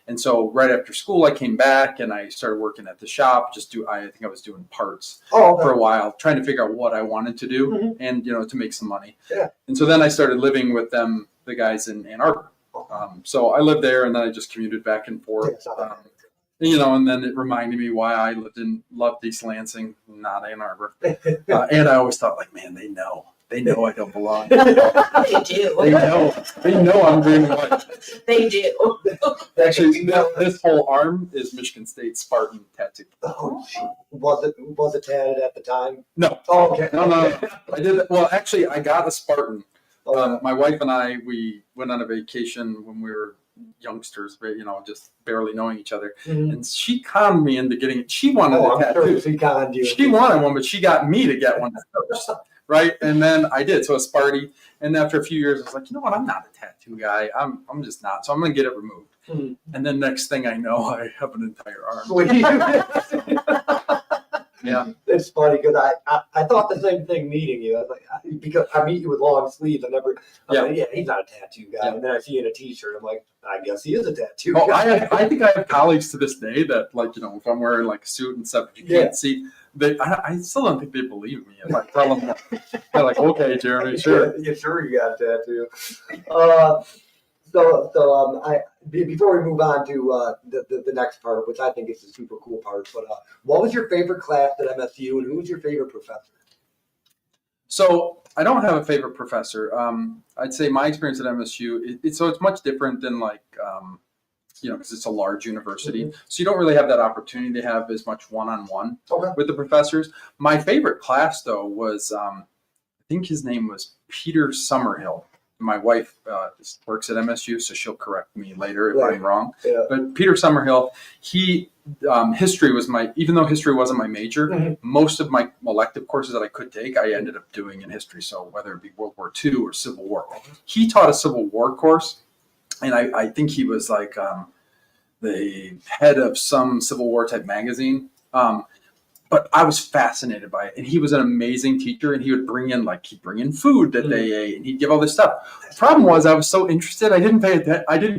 And so right after school, I came back and I started working at the shop. I think I was doing parts for a while, trying to figure out what I wanted to do and, to make some money. Yeah. And so then I started living with them, the guys in Ann Arbor. So I lived there and then I just commuted back and forth. And then it reminded me why I loved East Lansing, not Ann Arbor. And I always thought, like, man, they know I don't belong. They do. They know I'm doing what. They do. Actually, this whole arm is Michigan State Spartan tattoo. Oh, was it tatted at the time? No. Oh, okay. No. I did. Well, actually, I got a Spartan. My wife and I, we went on a vacation when we were youngsters, just barely knowing each other. And she conned me into getting it. She wanted a tattoo. Sure she conned you. She wanted one, but she got me to get one first. Right. And then I did. So a Sparty. And after a few years, I was like, you know what? I'm not a tattoo guy. I'm just not. So I'm going to get it removed. And then next thing I know, I have an entire arm. Yeah. It's funny because I thought the same thing meeting you. I was like, because I meet you with long sleeves. I'm like, he's not a tattoo guy. Yeah. And then I see you in a t-shirt. I'm like, I guess he is a tattoo guy. I think I have colleagues to this day that, like, if I'm wearing like a suit and stuff, you can't see. I still don't think they believe me. If I tell them, they're like, okay, Jeremy, sure. Yeah, sure you got a tattoo. Before we move on to the next part, which I think is the super cool part, but what was your favorite class at MSU and who was your favorite professor? So I don't have a favorite professor. I'd say my experience at MSU, it's much different than like, because it's a large university. So you don't really have that opportunity to have as much one-on-one with the professors. My favorite class, though, was, I think his name was Peter Summerhill. My wife works at MSU, so she'll correct me later if I'm wrong. Yeah. But Peter Summerhill, history was even though history wasn't my major, most of my elective courses that I could take, I ended up doing in history. So whether it be World War II or Civil War. He taught a Civil War course, and I think he was like the head of some Civil War type magazine. But I was fascinated by it, and he was an amazing teacher. And he would bring in food that they ate, and he'd give all this stuff. The problem was I was so interested, I didn't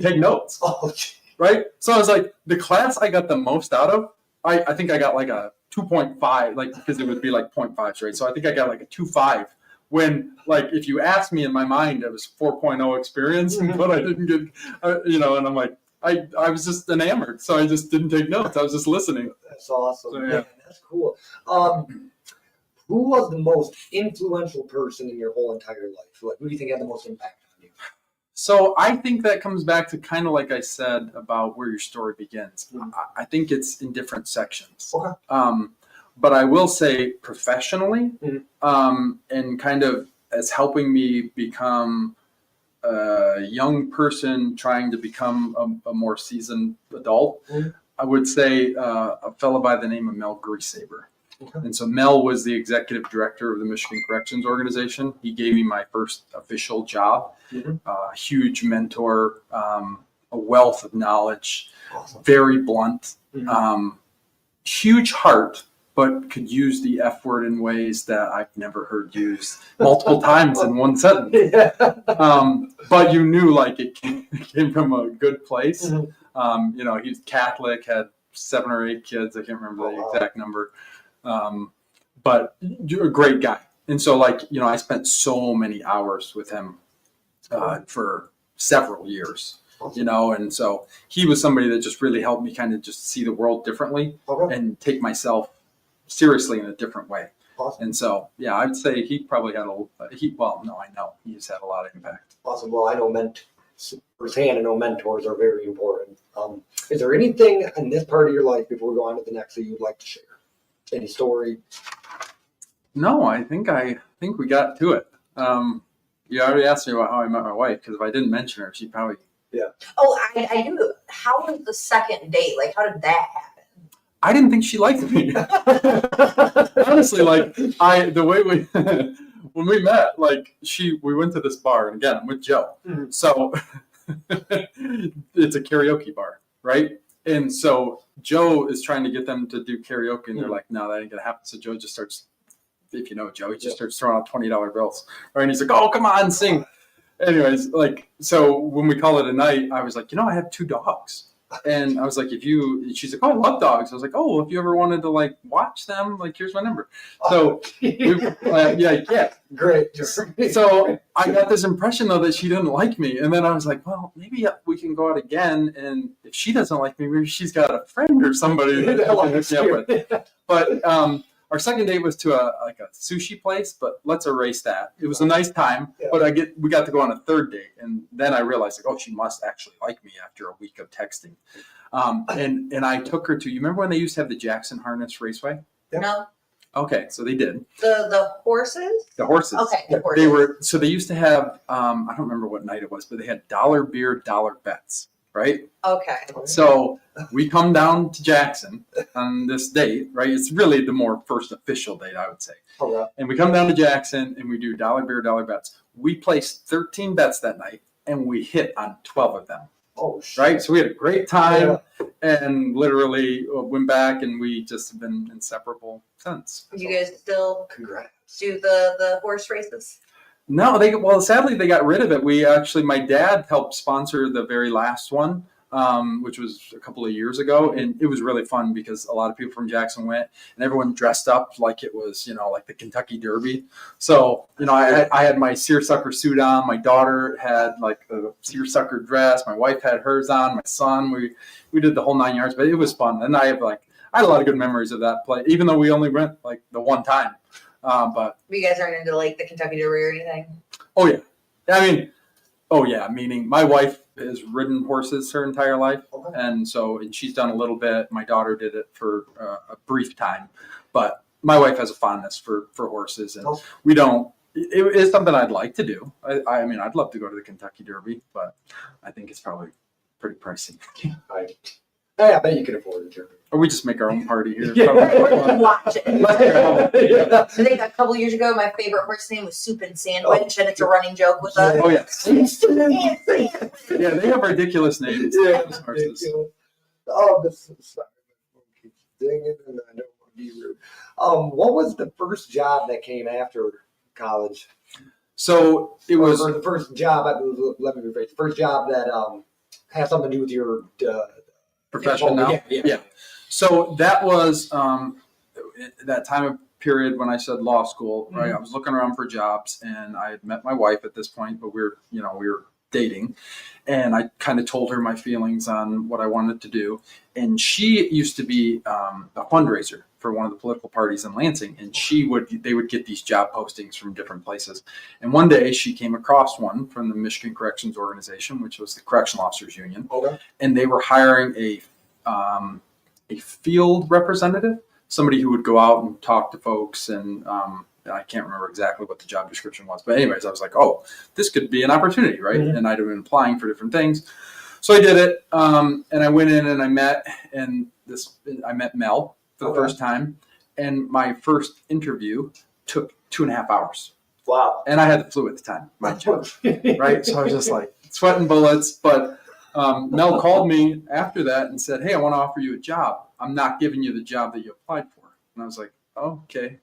take notes. Oh, right. So I was like, the class I got the most out of, I think I got like a 2.5, like because it would be like 0.5, right? So I think I got like a 2.5 when, like, if you asked me in my mind, it was 4.0 experience, but I didn't get, and I'm like, I was just enamored, so I just didn't take notes. I was just listening. That's awesome. So, yeah. Man, that's cool. Who was the most influential person in your whole entire life? Like, who do you think had the most impact on you? So I think that comes back to kind of like I said about where your story begins. I think it's in different sections. Okay. But I will say professionally, and kind of as helping me become a young person trying to become a more seasoned adult, I would say a fellow by the name of Mel Greasaber. Okay. And so Mel was the executive director of the Michigan Corrections Organization. He gave me my first official job. A huge mentor, a wealth of knowledge, very blunt, huge heart, but could use the F word in ways that I've never heard used multiple times in one sentence. But you knew like it came from a good place. He's Catholic, had 7 or 8 kids. I can't remember the exact number. But you're a great guy. And so I spent so many hours with him for several years, and so he was somebody that just really helped me kind of just see the world differently and take myself seriously in a different way. Awesome. And so, yeah, I'd say he probably had I know he's had a lot of impact. Awesome. Well, I know firsthand, I know mentors are very important. Is there anything in this part of your life before we go on to the next that you'd like to share? Any story? No, I think we got to it. You already asked me about how I met my wife, because if I didn't mention her, she'd probably... Yeah. Oh, I do. How was the second date? Like, how did that happen? I didn't think she liked me. Honestly, the way when we met, we went to this bar, and again, I'm with Joe. So it's a karaoke bar, right? And so Joe is trying to get them to do karaoke, and they're like, no, that ain't gonna happen. So Joe just starts, if you know Joe, he just starts throwing out $20 bills, right? And he's like, oh, come on, sing. Anyways, so when we call it a night, I was like, I have 2 dogs. And I was like, she's like, oh, I love dogs. I was like, oh, well, if you ever wanted to watch them, here's my number. So Great. So I got this impression though that she didn't like me. And then I was like, well, maybe we can go out again. And if she doesn't like me, maybe she's got a friend or somebody that I can hook me up with. But our second date was to a sushi place, but let's erase that. It was a nice time, but we got to go on a third date, and then I realized she must actually like me after a week of texting. And I took her to, you remember when they used to have the Jackson Harness Raceway? No. Okay, so they did. The horses? The horses. Okay, the horses. They used to have, I don't remember what night it was, but they had dollar beer, dollar bets, right? Okay. So we come down to Jackson on this date, right? It's really the more first official date, I would say. And we come down to Jackson and we do dollar beer, dollar bets. We placed 13 bets that night and we hit on 12 of them. Oh, shit. Right? So we had a great time and literally went back, and we just have been inseparable since. You guys still do the horse races? No, sadly they got rid of it. My dad helped sponsor the very last one, which was a couple of years ago. And it was really fun because a lot of people from Jackson went, and everyone dressed up like it was, like the Kentucky Derby. So, I had my seersucker suit on. My daughter had a seersucker dress. My wife had hers on. My son, we did the whole 9 yards, but it was fun. And I had a lot of good memories of that play, even though we only went the one time. But you guys aren't into the Kentucky Derby or anything? Oh yeah. Meaning my wife has ridden horses her entire life. And she's done a little bit. My daughter did it for a brief time, but my wife has a fondness for horses, and we don't, it is something I'd like to do. I mean, I'd love to go to the Kentucky Derby, but I think it's probably pretty pricey. I bet you can afford it, Jeremy. Or we just make our own party here. Watch it. I think a couple years ago, my favorite horse name was Soup and Sandwich, and it's a running joke with us. Oh, yeah. Yeah, they have ridiculous names. Yeah. Oh, this is keeps dinging, and I don't want to be rude. What was the first job that came after college? So it was the first job. Let me rephrase. The first job that had something to do with your profession now. Yeah. So that was that time of period when I said law school, right? I was looking around for jobs, and I had met my wife at this point, but we were dating, and I kind of told her my feelings on what I wanted to do. And she used to be a fundraiser for one of the political parties in Lansing, and they would get these job postings from different places. And one day she came across one from the Michigan Corrections Organization, which was the Correctional Officers Union, and they were hiring a field representative, somebody who would go out and talk to folks. And I can't remember exactly what the job description was, but anyways, I was like, oh, this could be an opportunity, right? And I'd have been applying for different things. So I did it, and I went in and I met Mel for the first time, and my first interview took 2.5 hours. Wow. And I had the flu at the time, right? So I was just like sweating bullets, but Mel called me after that and said, hey, I want to offer you a job. I'm not giving you the job that you applied for. And I was like, oh, okay.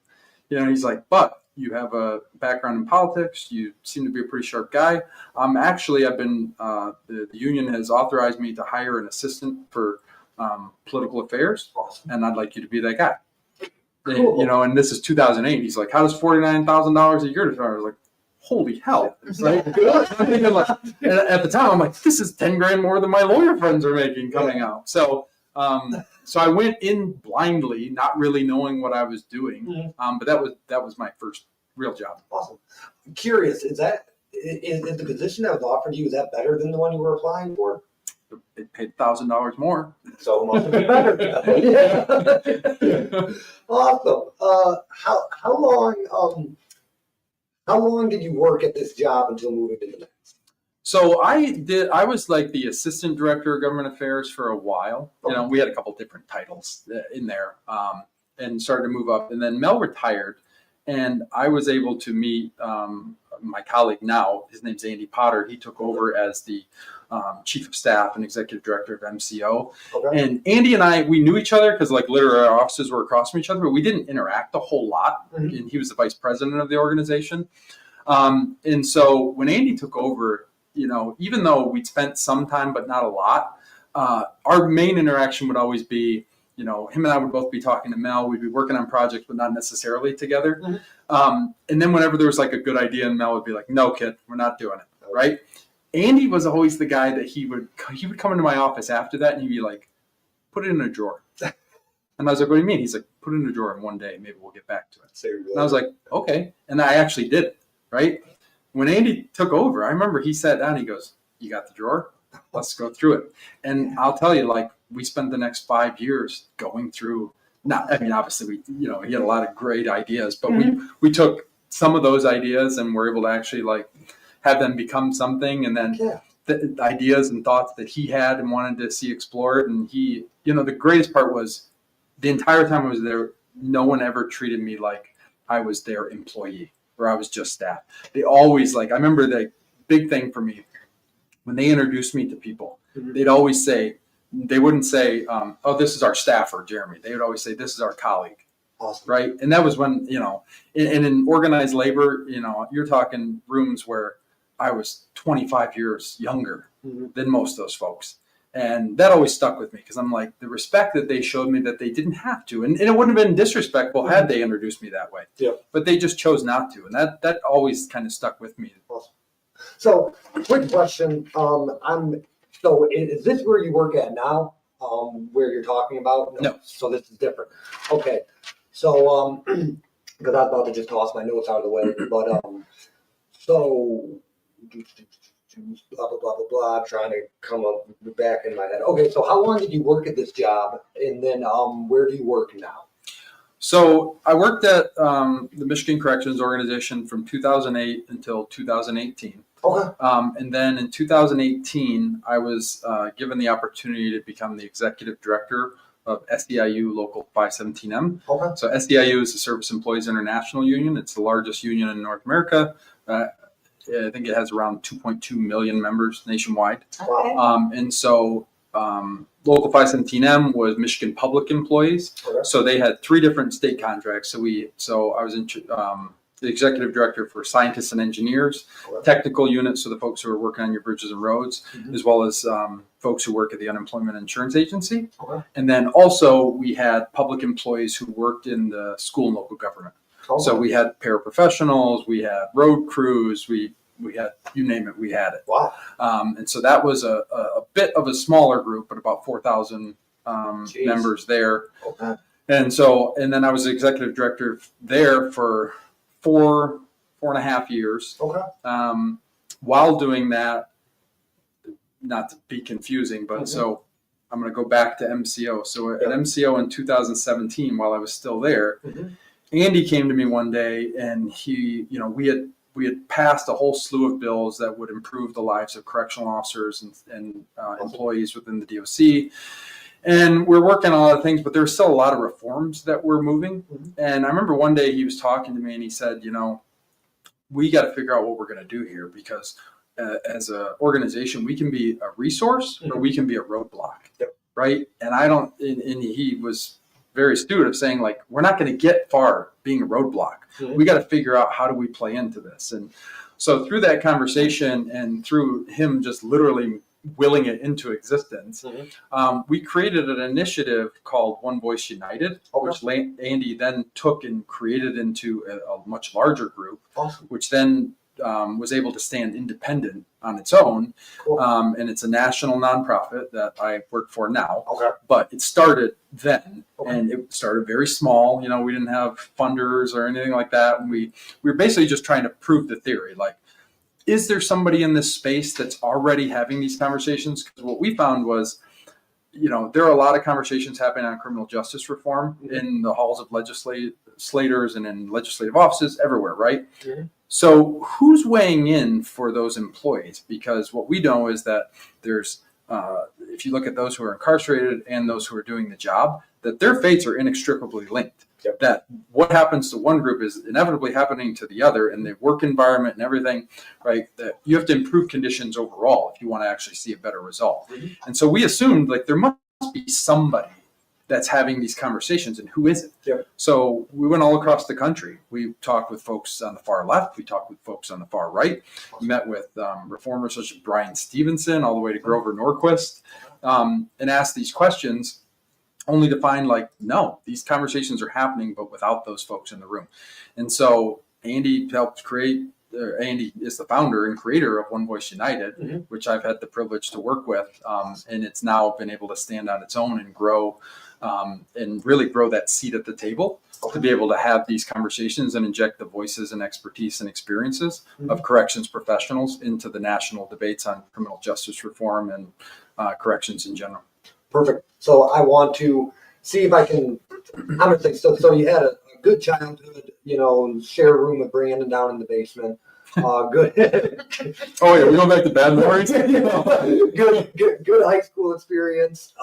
He's like, but you have a background in politics. You seem to be a pretty sharp guy. Actually, I've been, the union has authorized me to hire an assistant for political affairs. Awesome. And I'd like you to be that guy. Cool. And this is 2008. He's like, how does $49,000 a year? I was like, holy hell. Right? I'm thinking like, at the time, I'm like, this is 10 grand more than my lawyer friends are making coming out. So I went in blindly, not really knowing what I was doing. But that was my first real job. Awesome. I'm curious, is the position that was offered you, is that better than the one you were applying for? It paid $1,000 more. So it must have been better. Awesome. How long did you work at this job until moving to the next? So I was like the assistant director of government affairs for a while. We had a couple different titles in there, and started to move up. And then Mel retired, and I was able to meet my colleague now. His name's Andy Potter. He took over as the chief of staff and executive director of MCO. Okay. And Andy and we knew each other because literally our offices were across from each other, but we didn't interact a whole lot. And he was the vice president of the organization. And so when Andy took over, even though we'd spent some time, but not a lot, our main interaction would always be, him and I would both be talking to Mel. We'd be working on projects, but not necessarily together. And then whenever there was like a good idea, and Mel would be like, no, kid, we're not doing it. Right. Andy was always the guy that he would come into my office after that, and he'd be like, put it in a drawer. And I was like, what do you mean? He's like, put it in a drawer, and one day maybe we'll get back to it. And I was like, okay. And I actually did it. Right. When Andy took over, I remember he sat down, he goes, you got the drawer? Let's go through it. And I'll tell you, we spent the next 5 years going through, obviously he had a lot of great ideas, but we took some of those ideas and were able to actually have them become something. And then the ideas and thoughts that he had and wanted to see explored. And he, the greatest part was the entire time I was there, no one ever treated me like I was their employee or I was just staff. They always I remember the big thing for me when they introduced me to people, they'd always say, they wouldn't say, oh, this is our staffer, Jeremy. They would always say, this is our colleague. Awesome. Right. And that was when, and in organized labor, you're talking rooms where I was 25 years younger than most of those folks. And that always stuck with me because I'm like, the respect that they showed me that they didn't have to. And it wouldn't have been disrespectful had they introduced me that way. Yeah. But they just chose not to. And that always kind of stuck with me. Awesome. So, quick question. So is this where you work at now? Where you're talking about? No. So this is different. Okay. So, because I was about to just toss my notes out of the way, but so blah blah blah blah blah. Trying to come up back in my head. Okay, so how long did you work at this job, and then where do you work now? So I worked at the Michigan Corrections Organization from 2008 until 2018. Okay. And then in 2018, I was given the opportunity to become the executive director of SEIU Local 517M. Okay. So SEIU is the Service Employees International Union. It's the largest union in North America. I think it has around 2.2 million members nationwide. Okay. And so Local 517M was Michigan public employees. Okay. So they had 3 different state contracts. So I was in the executive director for scientists and engineers, technical units, so the folks who are working on your bridges and roads, as well as folks who work at the Unemployment Insurance Agency. And then also we had public employees who worked in the school and local government. So we had paraprofessionals, we had road crews, we had, you name it, we had it. Wow. And so that was a bit of a smaller group, but about 4,000 members there. And then I was the executive director there for four and a half years. While doing that, not to be confusing, but so I'm going to go back to MCO. So at MCO in 2017, while I was still there, Andy came to me one day, and he, we had passed a whole slew of bills that would improve the lives of correctional officers and employees within the DOC. And we're working on a lot of things, but there's still a lot of reforms that we're moving. And I remember one day he was talking to me and he said, we got to figure out what we're going to do here, because as an organization, we can be a resource or we can be a roadblock. Right. And he was very astute of saying, like, we're not going to get far being a roadblock. We got to figure out how do we play into this. And so through that conversation and through him just literally willing it into existence, we created an initiative called One Voice United, which Andy then took and created into a much larger group, which then was able to stand independent on its own. And it's a national nonprofit that I work for now. But it started then, and it started very small. We didn't have funders or anything like that. And we were basically just trying to prove the theory, like, is there somebody in this space that's already having these conversations? Because what we found was, there are a lot of conversations happening on criminal justice reform in the halls of legislators and in legislative offices everywhere, right? So who's weighing in for those employees? Because what we know is that there's, if you look at those who are incarcerated and those who are doing the job, that their fates are inextricably linked. That what happens to one group is inevitably happening to the other in the work environment and everything, right? That you have to improve conditions overall if you want to actually see a better result. And so we assumed, like, there must be somebody that's having these conversations, and who is it? So we went all across the country. We talked with folks on the far left. We talked with folks on the far right. We met with reformers such as Brian Stevenson all the way to Grover Norquist, and asked these questions, only to find, like, no, these conversations are happening, but without those folks in the room. And so Andy helped create, Andy is the founder and creator of One Voice United, which I've had the privilege to work with. And it's now been able to stand on its own and grow, and really grow that seat at the table to be able to have these conversations and inject the voices and expertise and experiences of corrections professionals into the national debates on criminal justice reform and corrections in general. Perfect. So I want to see if I can, I'm going to think, so you had a good childhood, share a room with Brandon down in the basement. Good. Oh yeah, we go back to bad memories. Good high school experience.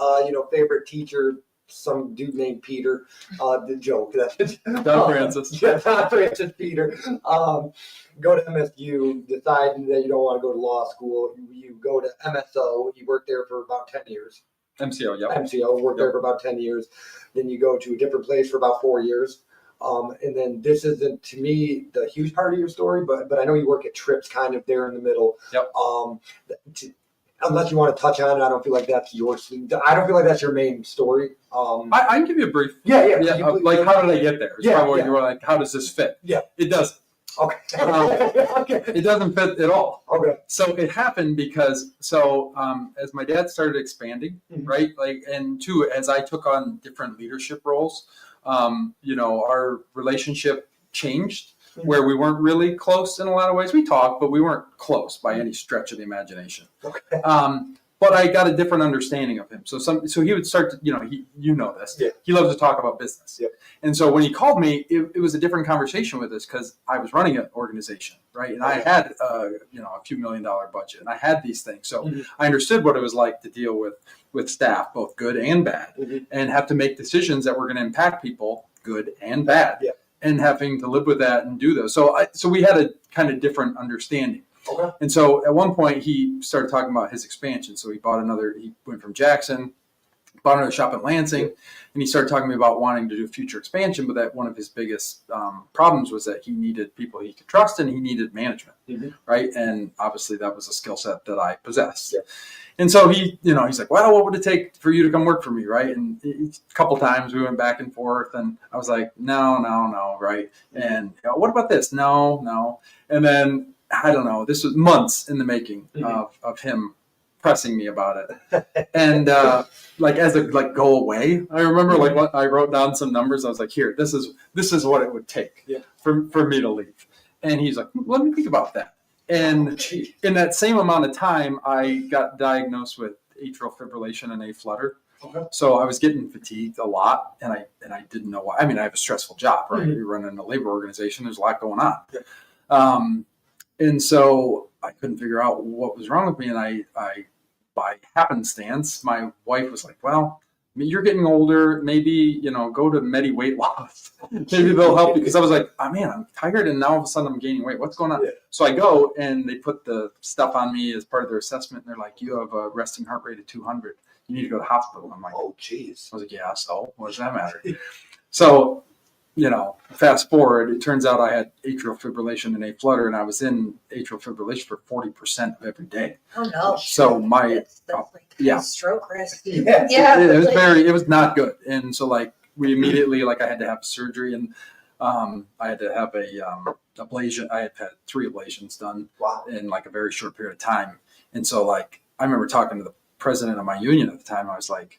Favorite teacher, some dude named Peter. The joke. Don Francis. Yeah, Don Francis Peter. Go to MSU, decide that you don't want to go to law school. You go to MSO. You work there for about 10 years. MCO, yep. MCO, worked there for about 10 years. Then you go to a different place for about 4 years. And then this isn't, to me, the huge part of your story, but I know you work at Tripp's kind of there in the middle. Yep. Unless you want to touch on it, I don't feel like that's I don't feel like that's your main story. I can give you a brief. Yeah. Like, how did I get there? It's probably what you were like, how does this fit? Yeah. It doesn't. Okay. Okay. It doesn't fit at all. Okay. So it happened because, as my dad started expanding, right? And two, as I took on different leadership roles, our relationship changed where we weren't really close in a lot of ways. We talked, but we weren't close by any stretch of the imagination. Okay. But I got a different understanding of him. So he would start to, this. Yeah. He loves to talk about business. Yep. And so when he called me, it was a different conversation with us because I was running an organization, right? And I had, a few $1 million budget, and I had these things. So I understood what it was like to deal with staff, both good and bad, and have to make decisions that were going to impact people, good and bad, and having to live with that and do those. So we had a kind of different understanding. Okay. And so at one point he started talking about his expansion. So he went from Jackson, bought another shop in Lansing, and he started talking to me about wanting to do future expansion, but that one of his biggest problems was that he needed people he could trust and he needed management, right? And obviously that was a skill set that I possessed. Yeah. And so he, he's like, well, what would it take for you to come work for me, right? And a couple times we went back and forth, and I was like, no, right? And what about this? No. And then, I don't know, this was months in the making of him pressing me about it. And as a go away, I remember what I wrote down some numbers. I was like, here, this is what it would take for me to leave. And he's like, let me think about that. And in that same amount of time, I got diagnosed with atrial fibrillation and flutter. Okay. So I was getting fatigued a lot, and I didn't know why. I mean, I have a stressful job, right? You're running a labor organization. There's a lot going on. Yeah. And so I couldn't figure out what was wrong with me. And I by happenstance, my wife was like, well, you're getting older. Maybe, go to Medi Weight Loss. Maybe they'll help you. Because I was like, oh, man, I'm tired. And now all of a sudden I'm gaining weight. What's going on? Yeah. So I go and they put the stuff on me as part of their assessment. And they're like, you have a resting heart rate of 200. You need to go to the hospital. I'm like, oh, geez. I was like, yeah, so what does that matter? So, fast forward, it turns out I had atrial fibrillation and flutter, and I was in atrial fibrillation for 40% of every day. Oh no! So that's stroke risk. Yeah. It was not good, and so we immediately I had to have surgery, and I had to have a ablation. I had 3 ablations done in a very short period of time, and so I remember talking to the president of my union at the time. I was like,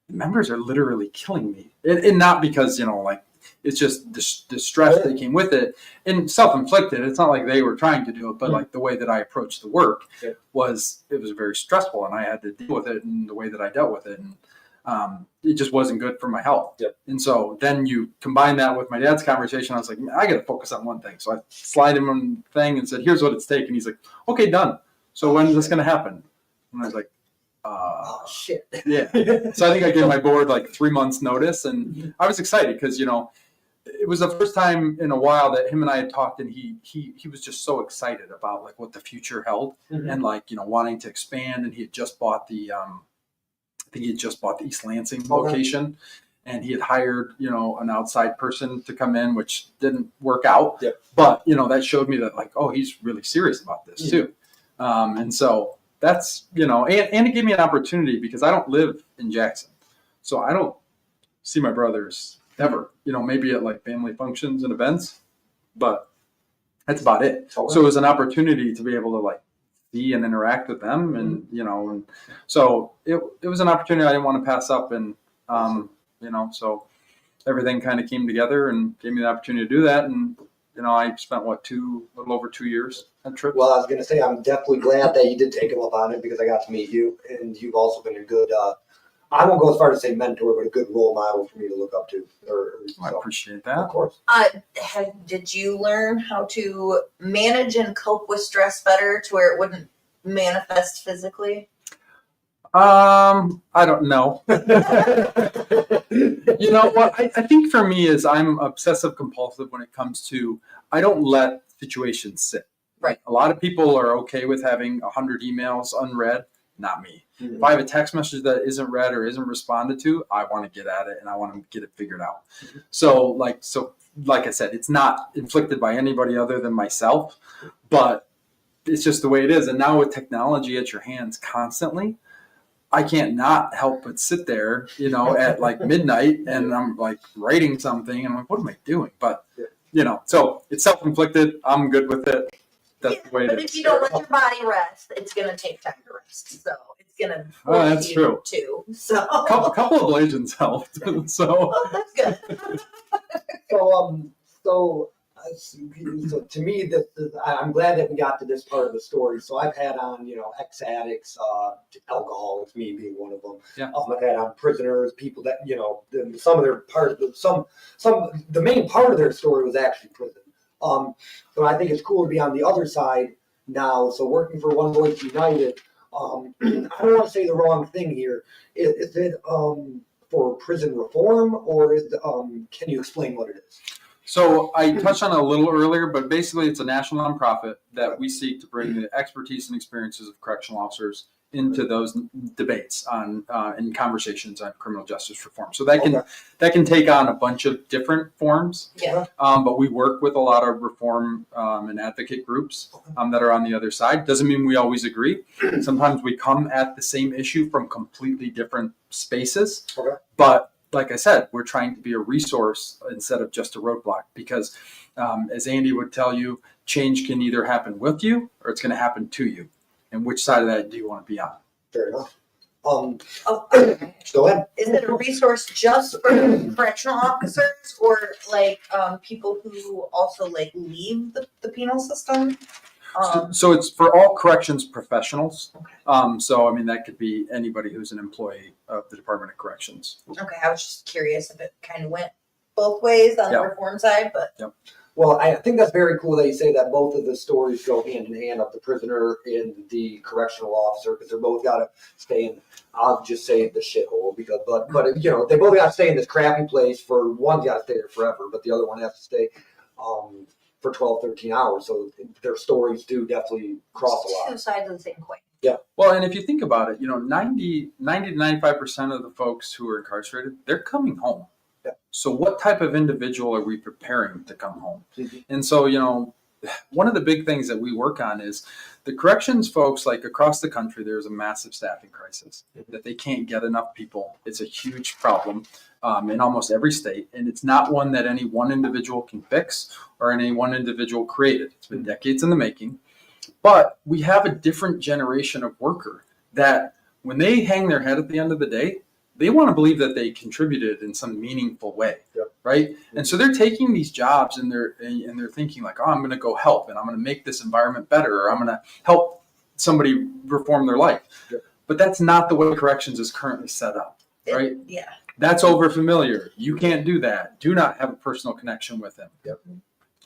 the members are literally killing me, and not because it's just the stress that came with it, and self-inflicted. It's not like they were trying to do it, but the way that I approached the work was very stressful, and I had to deal with it in the way that I dealt with it, and it just wasn't good for my health. Yep. And so then you combine that with my dad's conversation. I was like, I got to focus on one thing. So I slide him on the thing and said, here's what it's taking. He's like, okay, done. So when is this going to happen? And I was like, oh shit. Yeah. So I think I gave my board 3 months notice, and I was excited because, it was the first time in a while that him and I had talked, and he was just so excited about what the future held, and wanting to expand. And he had just bought the East Lansing location, and he had hired, an outside person to come in, which didn't work out. Yep. But, that showed me that he's really serious about this too. And so that's, and it gave me an opportunity because I don't live in Jackson. So I don't see my brothers ever, maybe at family functions and events, but that's about it. Okay. So it was an opportunity to be able to see and interact with them, and and so it was an opportunity I didn't want to pass up, and so everything kind of came together and gave me the opportunity to do that, and I spent a little over 2 years at Tripp. Well, I was going to say I'm definitely glad that you did take him up on it, because I got to meet you, and you've also been a good. I won't go as far as say mentor, but a good role model for me to look up to. I appreciate that. Of course. Did you learn how to manage and cope with stress better to where it wouldn't manifest physically? I don't know. You know what? I think for me is I'm obsessive compulsive when it comes to, I don't let situations sit. Right. A lot of people are okay with having 100 emails unread. Not me. Mm-hmm. If I have a text message that isn't read or isn't responded to, I want to get at it and I want to get it figured out. Mm-hmm. So like I said, it's not inflicted by anybody other than myself, but it's just the way it is. And now with technology at your hands constantly, I can't not help but sit there, at midnight, and I'm writing something, and I'm like, what am I doing? But, so it's self-inflicted. I'm good with it. That's the way it is. But if you don't let your body rest, it's going to take time to rest. So it's going to that's true. Too. So a couple of ablations helped. So that's good. So to me, this is, I'm glad that we got to this part of the story. So I've had on, ex-addicts, alcoholics, me being one of them. Yeah. I've had on prisoners, people that, some of their part, the main part of their story was actually prison. So I think it's cool to be on the other side now. So working for One Voice United, I don't want to say the wrong thing here. Is it for prison reform, or can you explain what it is? So I touched on it a little earlier, but basically it's a national nonprofit that we seek to bring the expertise and experiences of correctional officers into those debates on and conversations on criminal justice reform. So that can take on a bunch of different forms. Yeah. But we work with a lot of reform and advocate groups that are on the other side. Doesn't mean we always agree. Sometimes we come at the same issue from completely different spaces. Okay. But like I said, we're trying to be a resource instead of just a roadblock, because as Andy would tell you, change can either happen with you or it's going to happen to you. And which side of that do you want to be on? Fair enough. Oh, Go ahead. is it a resource just for correctional officers, or like people who also like leave the penal system? So it's for all corrections professionals. So, I mean, that could be anybody who's an employee of the Department of Corrections. Okay, I was just curious if it kind of went both ways on the reform side, but. Yep. Well, I think that's very cool that you say that both of the stories go hand in hand, of the prisoner and the correctional officer, because they're both got to stay in, I'll just say the shithole, because, but you know, they both got to stay in this crappy place. For one's got to stay there forever, but the other one has to stay for 12, 13 hours. So their stories do definitely cross a lot. Two sides of the same coin. Yeah. Well, and if you think about it, you know, 90 to 95% of the folks who are incarcerated, they're coming home. Yeah. So what type of individual are we preparing to come home? Mm-hmm. And so, you know, one of the big things that we work on is the corrections folks, like across the country, there's a massive staffing crisis that they can't get enough people. It's a huge problem in almost every state. And it's not one that any one individual can fix or any one individual created. It's been decades in the making. But we have a different generation of worker that when they hang their head at the end of the day, they want to believe that they contributed in some meaningful way, right? And so they're taking these jobs and they're thinking like, oh, I'm going to go help and I'm going to make this environment better, or I'm going to help somebody reform their life. But that's not the way corrections is currently set up, right? Yeah. That's overfamiliar. You can't do that. Do not have a personal connection with them.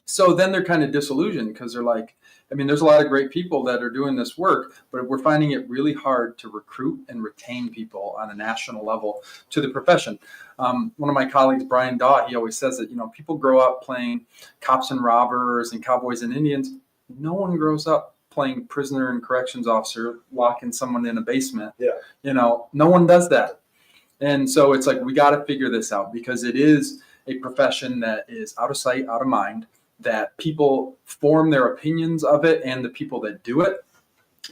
So then they're kind of disillusioned because they're like, I mean, there's a lot of great people that are doing this work, but we're finding it really hard to recruit and retain people on a national level to the profession. One of my colleagues, Brian Daw, he always says that, you know, people grow up playing cops and robbers and cowboys and Indians. No one grows up playing prisoner and corrections officer, locking someone in a basement. You know, no one does that. And so it's like, we got to figure this out, because it is a profession that is out of sight, out of mind, that people form their opinions of it and the people that do it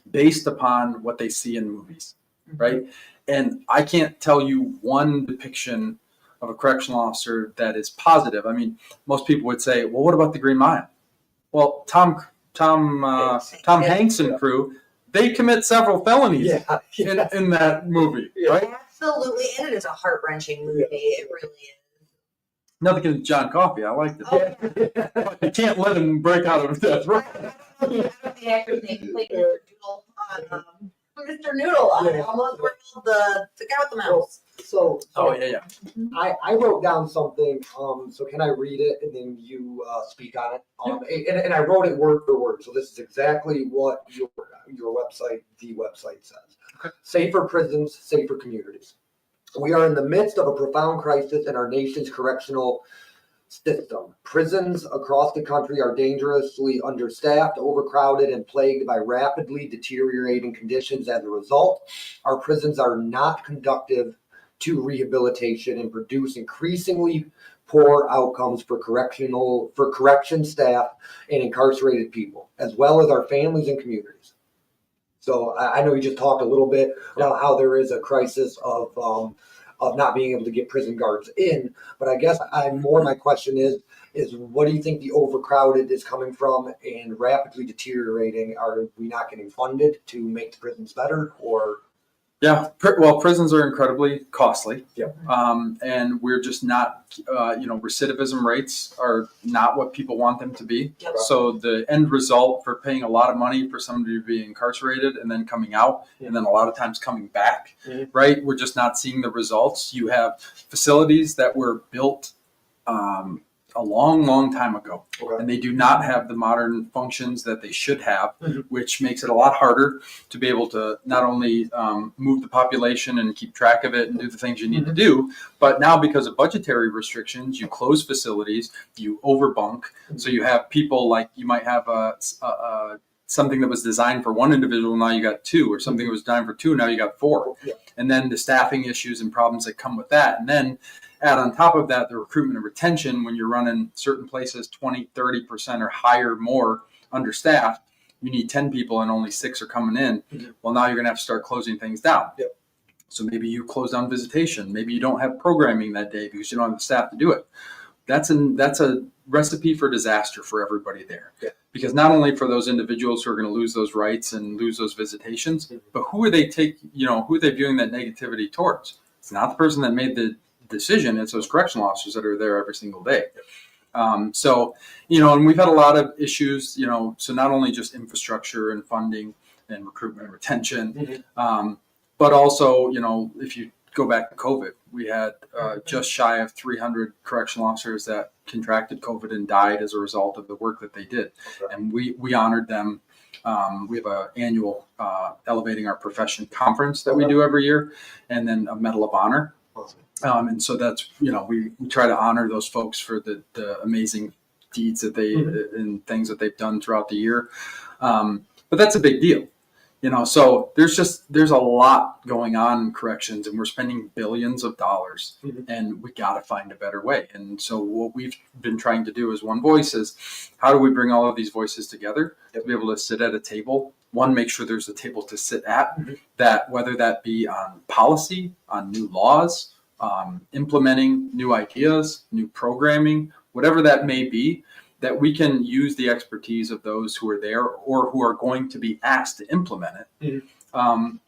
based upon what they see in movies, right? And I can't tell you one depiction of a correctional officer that is positive. I mean, most people would say, well, what about the Green Mile? Well, Tom Hanks and crew, they commit several felonies in that movie, right? Absolutely, and it is a heart-wrenching movie. It really is. Nothing against John Coffey. I liked it. You can't let him break out of death. I don't know the actor's name. He played Mr. Noodle on Mr. Noodle. I almost called the guy with the mouse. So yeah. I wrote down something. So can I read it and then you speak on it? And I wrote it word for word. So this is exactly what your website, the website says. Okay. Safer prisons, safer communities. We are in the midst of a profound crisis in our nation's correctional system. Prisons across the country are dangerously understaffed, overcrowded, and plagued by rapidly deteriorating conditions. As a result, our prisons are not conducive to rehabilitation and produce increasingly poor outcomes for correction staff and incarcerated people, as well as our families and communities. So I know you just talked a little bit about how there is a crisis of not being able to get prison guards in, but I guess my question is what do you think the overcrowded is coming from and rapidly deteriorating? Are we not getting funded to make the prisons better, or? Yeah, well, prisons are incredibly costly. Yep. And we're just not, recidivism rates are not what people want them to be. Yep. So the end result for paying a lot of money for somebody to be incarcerated and then coming out and then a lot of times coming back, right? We're just not seeing the results. You have facilities that were built a long time ago, and they do not have the modern functions that they should have, which makes it a lot harder to be able to not only move the population and keep track of it and do the things you need to do, but now because of budgetary restrictions, you close facilities, you overbunk. So you have people like, you might have a something that was designed for one individual, now you got two, or something that was designed for two, now you got four. Yeah. And then the staffing issues and problems that come with that. And then add on top of that, the recruitment and retention, when you're running certain places 20, 30% or higher more understaffed, you need 10 people and only 6 are coming in. Mm-hmm. Well, now you're going to have to start closing things down. Yep. So maybe you close down visitation. Maybe you don't have programming that day because you don't have the staff to do it. That's a recipe for disaster for everybody there. Yeah. Because not only for those individuals who are going to lose those rights and lose those visitations, but who are they viewing that negativity towards? It's not the person that made the decision. It's those correctional officers that are there every single day. So, and we've had a lot of issues, so not only just infrastructure and funding and recruitment and retention, but also, if you go back to COVID, we had just shy of 300 correctional officers that contracted COVID and died as a result of the work that they did. Okay. And we honored them. We have an annual Elevating Our Profession conference that we do every year, and then a Medal of Honor. Awesome. And so that's, we try to honor those folks for the amazing deeds that they and things that they've done throughout the year. But that's a big deal. So there's a lot going on in corrections, and we're spending billions of dollars, and we got to find a better way. And so what we've been trying to do as One Voice is, how do we bring all of these voices together to be able to sit at a table? One, make sure there's a table to sit at, that whether that be on policy, on new laws, implementing new ideas, new programming, whatever that may be, that we can use the expertise of those who are there or who are going to be asked to implement it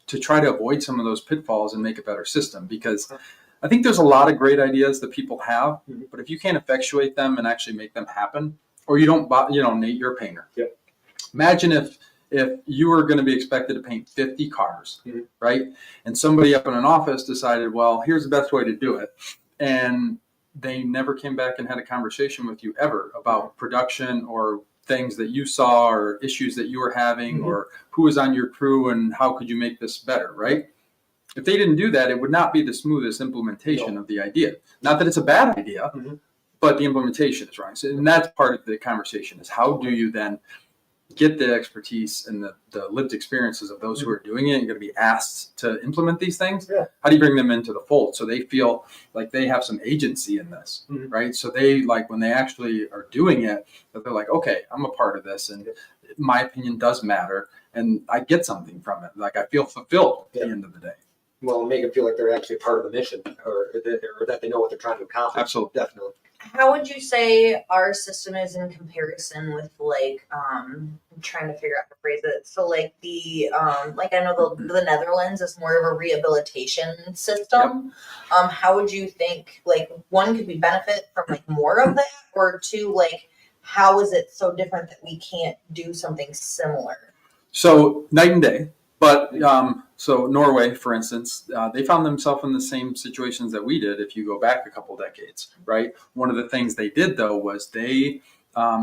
to try to avoid some of those pitfalls and make a better system. Because I think there's a lot of great ideas that people have, but if you can't effectuate them and actually make them happen, or you don't, Nate, you're a painter. Yep. Imagine if you were going to be expected to paint 50 cars, right? And somebody up in an office decided, well, here's the best way to do it. And they never came back and had a conversation with you ever about production or things that you saw or issues that you were having or who was on your crew and how could you make this better, right? If they didn't do that, it would not be the smoothest implementation of the idea. Not that it's a bad idea, but the implementation is wrong. So, and that's part of the conversation is how do you then get the expertise and the lived experiences of those who are doing it and going to be asked to implement these things. Yeah. How do you bring them into the fold so they feel like they have some agency in this, right? So they, like, when they actually are doing it, that they're like, okay, I'm a part of this and my opinion does matter and I get something from it. Like I feel fulfilled at the end of the day. Well, make them feel like they're actually part of the mission or that they know what they're trying to accomplish. Absolutely. Definitely. How would you say our system is in comparison with I'm trying to figure out how to phrase it. So the I know the Netherlands is more of a rehabilitation system. Yep. How would you think one could we benefit from more of that, or two, how is it so different that we can't do something similar? So night and day. But so Norway, for instance, they found themselves in the same situations that we did if you go back a couple decades, right? One of the things they did, though, was they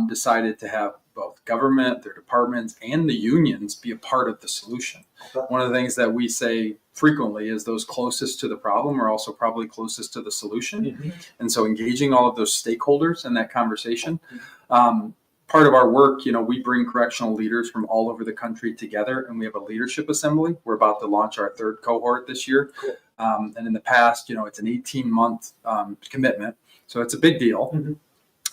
decided to have both government, their departments, and the unions be a part of the solution. Okay. One of the things that we say frequently is those closest to the problem are also probably closest to the solution. And so engaging all of those stakeholders in that conversation. Part of our work, we bring correctional leaders from all over the country together, and we have a leadership assembly. We're about to launch our 3rd cohort this year. Cool. And in the past, it's an 18-month commitment. So it's a big deal.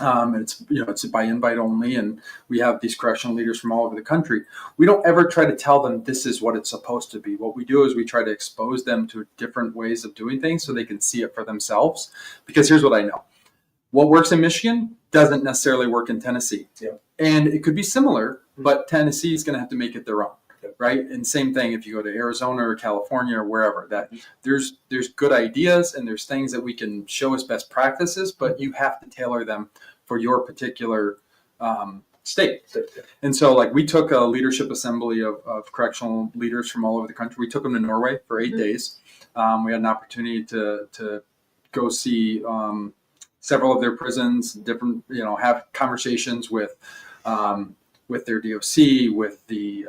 And it's by invite only. And we have these correctional leaders from all over the country. We don't ever try to tell them this is what it's supposed to be. What we do is we try to expose them to different ways of doing things so they can see it for themselves. Because here's what I know. What works in Michigan doesn't necessarily work in Tennessee. Yeah. And it could be similar, but Tennessee is going to have to make it their own, right? And same thing if you go to Arizona or California or wherever, that there's good ideas and there's things that we can show as best practices, but you have to tailor them for your particular state. And so we took a leadership assembly of correctional leaders from all over the country. We took them to Norway for 8 days. We had an opportunity to go see several of their prisons, different, have conversations with their DOC, with the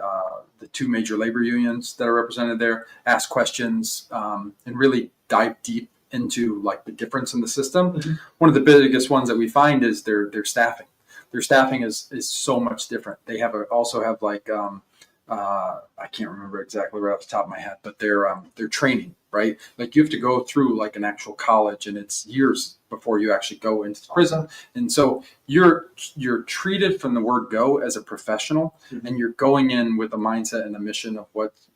2 major labor unions that are represented there, ask questions, and really dive deep into the difference in the system. One of the biggest ones that we find is their staffing. their staffing is so much different. They also have like I can't remember exactly right off the top of my head, but their training, right? Like you have to go through like an actual college, and it's years before you actually go into the prison. And so you're treated from the word go as a professional, and you're going in with a mindset and a mission of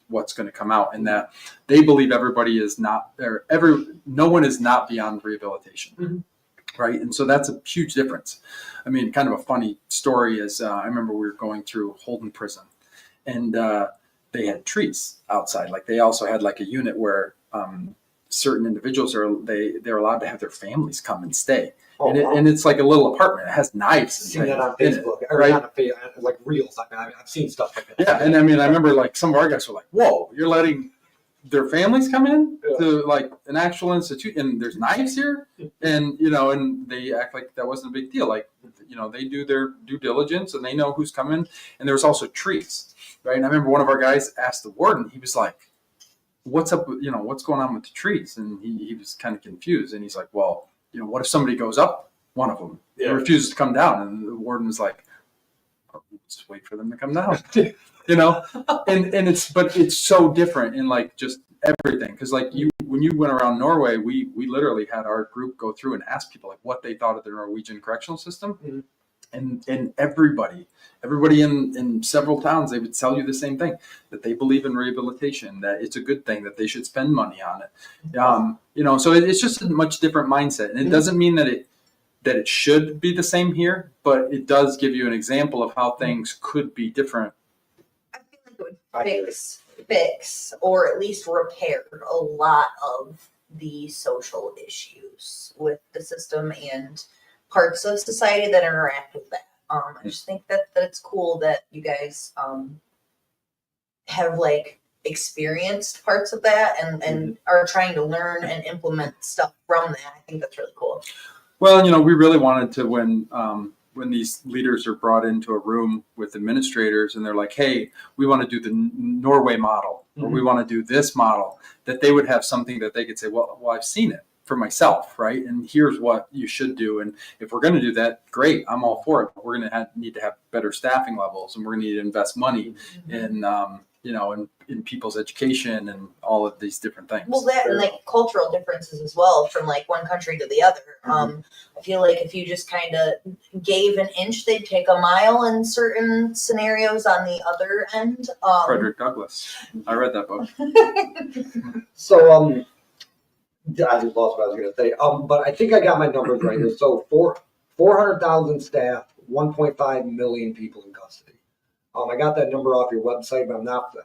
what's going to come out, and that they believe everybody is not there. No one is not beyond rehabilitation. Right. And so that's a huge difference. I mean, kind of a funny story is I remember we were going through Holden Prison, and they had trees outside. Like they also had like a unit where certain individuals they're allowed to have their families come and stay. And it's like a little apartment. It has knives. I've seen that on Facebook, right? Like reels. I've seen stuff like that. Yeah, and I mean, I remember like some of our guys were like, "Whoa, you're letting their families come in to like an actual institute, and there's knives here," and and they act like that wasn't a big deal. Like they do their due diligence and they know who's coming. And there was also trees, right? And I remember one of our guys asked the warden. He was like, "What's up? What's going on with the trees?" And he was kind of confused. And he's like, "Well, what if somebody goes up one of them and refuses to come down?" And the warden was like, "Just wait for them to come down." And it's so different in like just everything. Because like when you went around Norway, we literally had our group go through and ask people like what they thought of the Norwegian correctional system. And everybody in several towns, they would tell you the same thing, that they believe in rehabilitation, that it's a good thing, that they should spend money on it. So it's just a much different mindset. And it doesn't mean that it should be the same here, but it does give you an example of how things could be different. I feel like it would fix or at least repair a lot of the social issues with the system and parts of society that interact with that. I just think that it's cool that you guys have like experienced parts of that and are trying to learn and implement stuff from that. I think that's really cool. Well, we really wanted to when these leaders are brought into a room with administrators and they're like, "Hey, we want to do the Norway model, or we want to do this model," that they would have something that they could say, well, I've seen it for myself, right? And here's what you should do. And if we're going to do that, great, I'm all for it. But we're going to need to have better staffing levels, and we're going to need to invest money in in people's education and all of these different things. Well, that and like cultural differences as well from like one country to the other. I feel like if you just kind of gave an inch, they'd take a mile in certain scenarios on the other end. Frederick Douglass. I read that book. So I just lost what I was going to say. But I think I got my numbers right here. So 400,000 staff, 1.5 million people in custody. I got that number off your website, but I'm not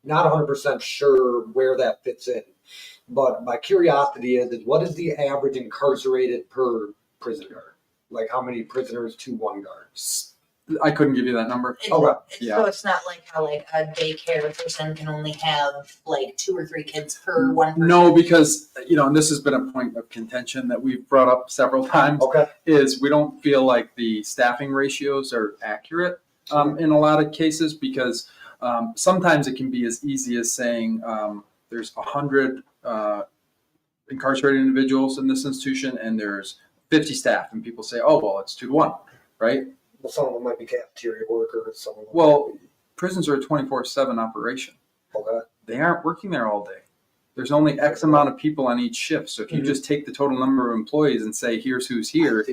100% sure where that fits in. But my curiosity is what is the average incarcerated per prison guard? Like how many prisoners to one guard? I couldn't give you that number. So it's not like how like a daycare person can only have like 2 or 3 kids per one person. No, because and this has been a point of contention that we've brought up several times. Is we don't feel like the staffing ratios are accurate in a lot of cases, because sometimes it can be as easy as saying there's 100 incarcerated individuals in this institution and there's 50 staff, and people say, "Oh, well, it's 2 to 1," right? Well, some of them might be cafeteria workers. Prisons are a 24/7 operation. They aren't working there all day. There's only X amount of people on each shift. So if you just take the total number of employees and say, "Here's who's here,"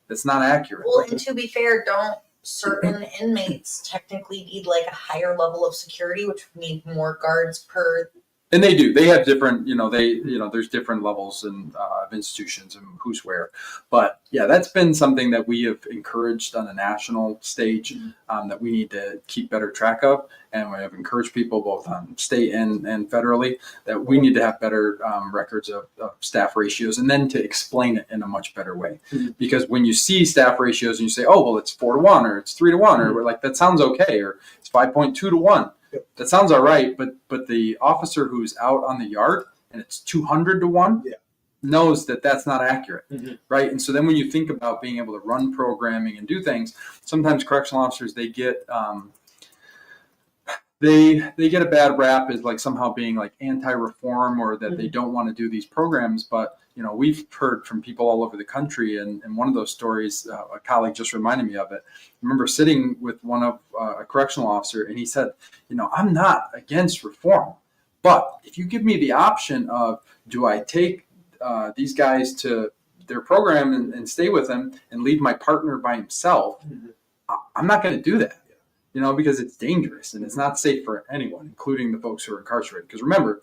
that's not accurate. Well, and to be fair, don't certain inmates technically need like a higher level of security, which would need more guards per? And they do. They have different, there's different levels of institutions and who's where. But yeah, that's been something that we have encouraged on a national stage that we need to keep better track of. And we have encouraged people both on state and federally that we need to have better records of staff ratios, and then to explain it in a much better way. Because when you see staff ratios and you say, "Oh, well, it's 4 to 1 or it's 3 to 1 or we're like, that sounds okay, or it's 5.2 to 1. That sounds all right, but the officer who's out on the yard and it's 200 to 1 knows that that's not accurate, right? And so then when you think about being able to run programming and do things, sometimes correctional officers, they get they get a bad rap as like somehow being like anti-reform, or that they don't want to do these programs. But we've heard from people all over the country, and one of those stories, a colleague just reminded me of it. I remember sitting with one of a correctional officer, and he said, I'm not against reform, but if you give me the option of, do I take these guys to their program and stay with them and leave my partner by himself, I'm not going to do that, because it's dangerous and it's not safe for anyone, including the folks who are incarcerated. Because remember,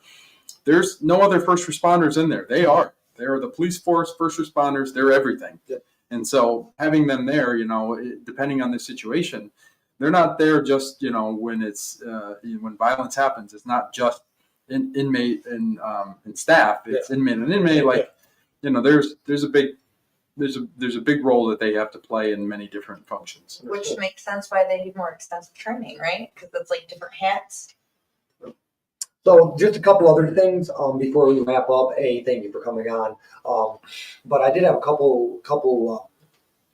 there's no other first responders in there. They are the police force, first responders, they're everything. Yeah. And so having them there, depending on the situation, they're not there just, when it's, when violence happens. It's not just inmate and staff. It's inmate and inmate. There's a big role that they have to play in many different functions. Which makes sense why they need more extensive training, right? Because it's like different hats. So just a couple other things before we wrap up. Thank you for coming on. But I did have a couple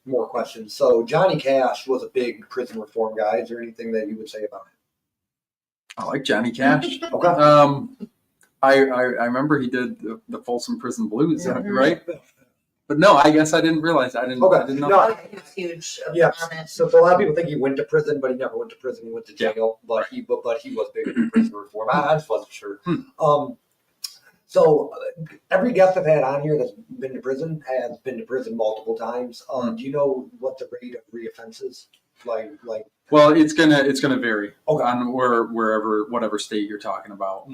more questions. So Johnny Cash was a big prison reform guy. Is there anything that you would say about it? I like Johnny Cash. Okay. I remember he did the Folsom Prison Blues, right? But no, I guess I didn't realize. I didn't know. No, he was huge. Yeah. So a lot of people think he went to prison, but he never went to prison. He went to jail, but he was big in prison reform. I just wasn't sure. So every guest I've had on here that's been to prison has been to prison multiple times. Do you know what the rate of reoffenses like? Well, it's gonna vary on whatever state you're talking about.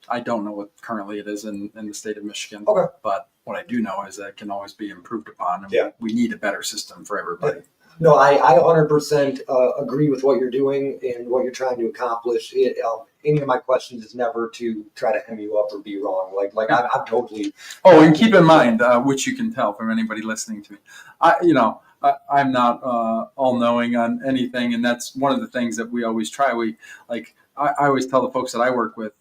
I don't know what currently it is in the state of Michigan. Okay. But what I do know is that it can always be improved upon, and we need a better system for everybody. No, I 100% agree with what you're doing and what you're trying to accomplish. Any of my questions is never to try to hem you up or be wrong. I'm totally. Oh, and keep in mind, which you can tell from anybody listening to me, I'm not all-knowing on anything, and that's one of the things that we always try. I always tell the folks that I work with,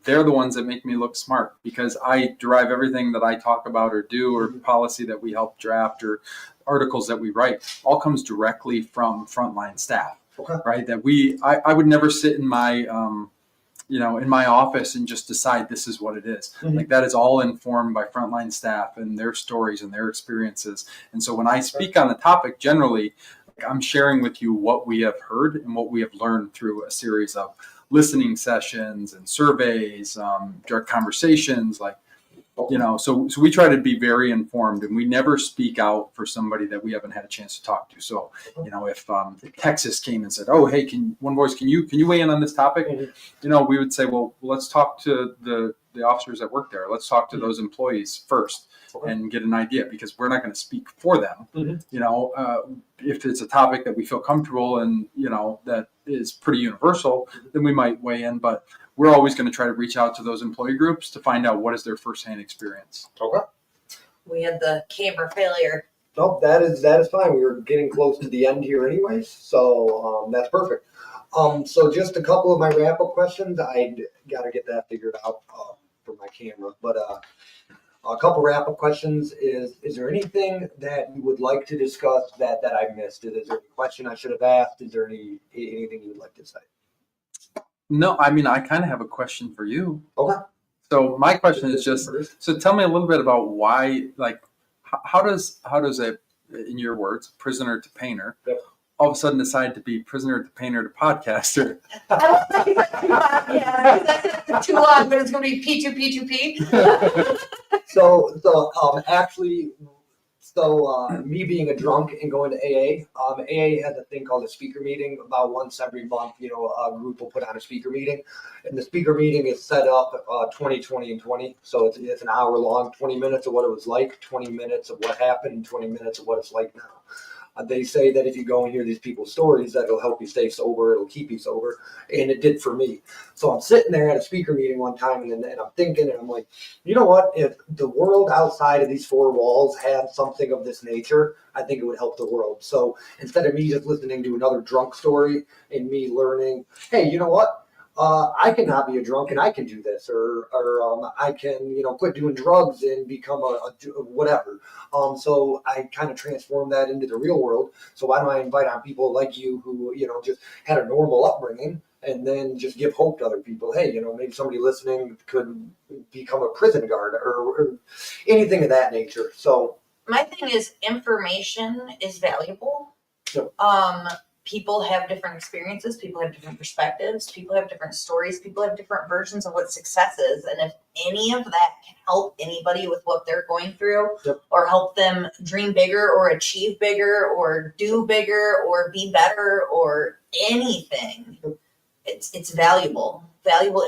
they're the ones that make me look smart, because I derive everything that I talk about or do, or policy that we help draft, or articles that we write, all comes directly from frontline staff. Okay. Right? That I would never sit in my in my office and just decide this is what it is. Like, that is all informed by frontline staff and their stories and their experiences. And so when I speak on the topic, generally, I'm sharing with you what we have heard and what we have learned through a series of listening sessions and surveys, direct conversations, so we try to be very informed, and we never speak out for somebody that we haven't had a chance to talk to. So, if Texas came and said, "Oh, hey, One Voice, can you weigh in on this topic?" We would say, "Well, let's talk to the officers that work there. Let's talk to those employees first and get an idea, because we're not going to speak for them. If it's a topic that we feel comfortable and that is pretty universal, then we might weigh in, but we're always going to try to reach out to those employee groups to find out what is their firsthand experience." Okay. We had the camera failure. No, that is fine. We were getting close to the end here anyways, so that's perfect. So just a couple of my wrap-up questions. I got to get that figured out for my camera, but a couple wrap-up questions is there anything that you would like to discuss that I missed? Is there any question I should have asked? Is there anything you would like to say? No, I mean, I kind of have a question for you. Okay. So my question is just, so tell me a little bit about why, how does a, in your words, prisoner to painter, all of a sudden decide to be prisoner to painter to podcaster? I was thinking that's too long, but it's going to be P2P2P. So me being a drunk and going to AA has a thing called a speaker meeting about once every month. A group will put on a speaker meeting, and the speaker meeting is set up 20, 20, and 20. So it's an hour long, 20 minutes of what it was like, 20 minutes of what happened, and 20 minutes of what it's like now. They say that if you go and hear these people's stories, that it'll help you stay sober, it'll keep you sober, and it did for me. So I'm sitting there at a speaker meeting one time, and I'm thinking, and I'm like, you know what? If the world outside of these four walls had something of this nature, I think it would help the world. So instead of me just listening to another drunk story and me learning, hey, you know what? I can not be a drunk and I can do this, or I can, quit doing drugs and become a whatever. So I kind of transformed that into the real world. So why don't I invite on people like you who, just had a normal upbringing and then just give hope to other people. Hey, maybe somebody listening could become a prison guard or anything of that nature. So my thing is information is valuable. Yep. People have different experiences, people have different perspectives, people have different stories, people have different versions of what success is. And if any of that can help anybody with what they're going through, Yep. or help them dream bigger or achieve bigger or do bigger or be better or anything, Yep. it's valuable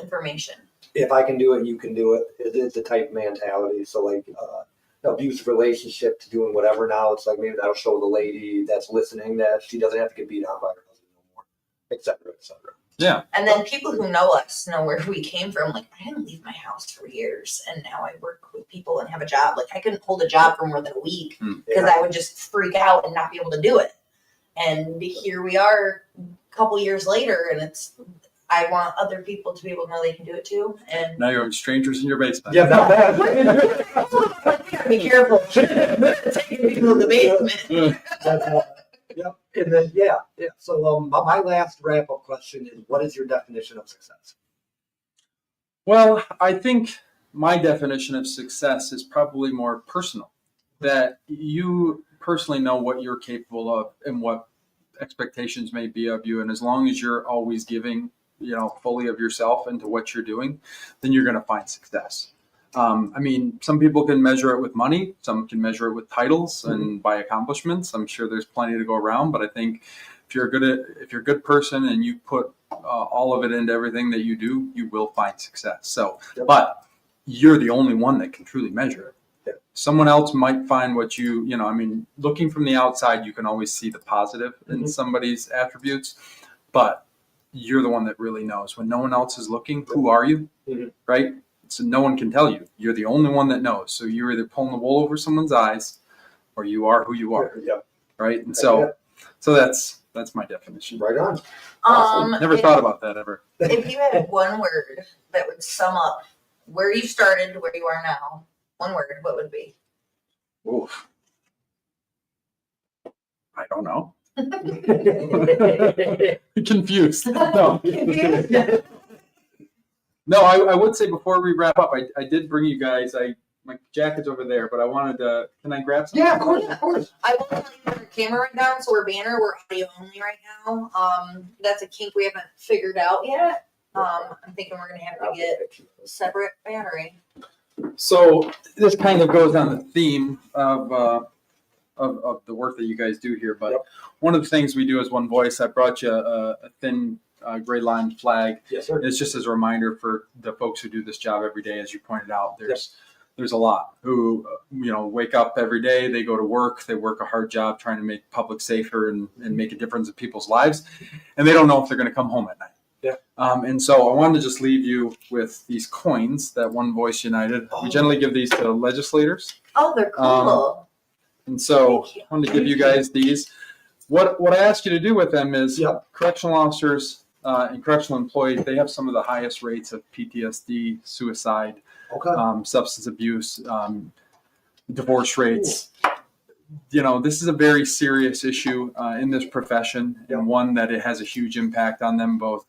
information. if I can do it, you can do it. It's a type mentality. So like abusive relationship to doing whatever now, it's like maybe that'll show the lady that's listening that she doesn't have to get beat on by her husband no more, et cetera, et cetera. Yeah. And then people who know us know where we came from. Like, I didn't leave my house for years, and now I work with people and have a job. Like, I couldn't hold a job for more than a week because I would just freak out and not be able to do it. And here we are a couple years later, and I want other people to be able to know they can do it too. And Now you're strangers in your basement. Yeah, not bad. be careful taking people in the basement. Yep. And then yeah. So my last wrap up question is, what is your definition of success? Well, I think my definition of success is probably more personal. That you personally know what you're capable of and what expectations may be of you, and as long as you're always giving, fully of yourself into what you're doing, then you're going to find success. I mean, some people can measure it with money, some can measure it with titles and by accomplishments. I'm sure there's plenty to go around, but I think if you're a good person and you put all of it into everything that you do, you will find success. So, but you're the only one that can truly measure it. Someone else might find what looking from the outside, you can always see the positive in somebody's attributes, but you're the one that really knows. When no one else is looking, who are you? Right? So no one can tell you. You're the only one that knows. So you're either pulling the wool over someone's eyes, or you are who you are. Yeah. Right? And so that's my definition. Right on. Awesome. Never thought about that ever. If you had one word that would sum up where you started to where you are now, one word, what would it be? Oof. I don't know. Confused. No. No, I would say before we wrap up, I did bring you guys, my jacket's over there, but I wanted to, can I grab something? Yeah, of course. I won't let you put our camera right down, so we're banner, we're audio only right now. That's a kink we haven't figured out yet. I'm thinking we're gonna have to get a separate battery. So this kind of goes on the theme of the work that you guys do here, but one of the things we do as One Voice, I brought you a thin gray line flag. Yes, sir. It's just as a reminder for the folks who do this job every day. As you pointed out, there's a lot who wake up every day, they go to work, they work a hard job trying to make public safer and make a difference in people's lives, and they don't know if they're going to come home at night. Yeah. And so I wanted to just leave you with these coins that One Voice United. We generally give these to legislators. Oh, they're cool. And so I wanted to give you guys these. What I ask you to do with them is correctional officers and correctional employees, they have some of the highest rates of PTSD, suicide, substance abuse, divorce rates. This is a very serious issue in this profession, and one that it has a huge impact on them both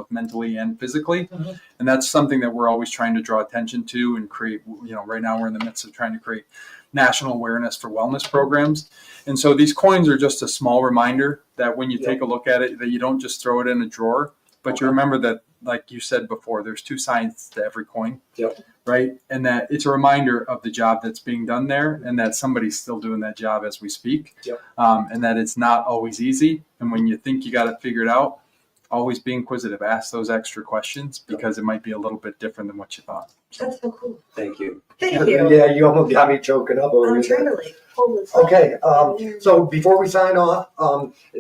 mentally and physically. And that's something that we're always trying to draw attention to and create. Right now we're in the midst of trying to create national awareness for wellness programs. And so these coins are just a small reminder that when you take a look at it, that you don't just throw it in a drawer, but you remember that, like you said before, there's two sides to every coin. Right? And that it's a reminder of the job that's being done there, and that somebody's still doing that job as we speak. And that it's not always easy. And when you think you got it figured out, always be inquisitive. Ask those extra questions, because it might be a little bit different than what you thought. That's so cool. Thank you. Thank you. Yeah, you almost got me choking up over I'm here. trying to hold this. Okay, so before we sign off,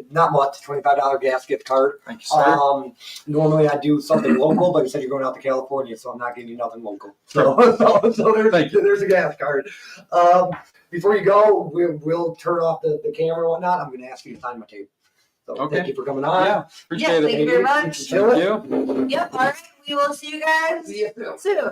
not much, $25 gas gift card. Thank you, sir. Normally I do something local, but you said you're going out to California, so I'm not giving you nothing local. So there's a gas card. Before you go, we'll turn off the camera and whatnot. I'm going to ask you to sign my table. So thank you for coming on. Yeah, appreciate it. Thank you very much. Thank you. Yep, all right. We will see you guys soon.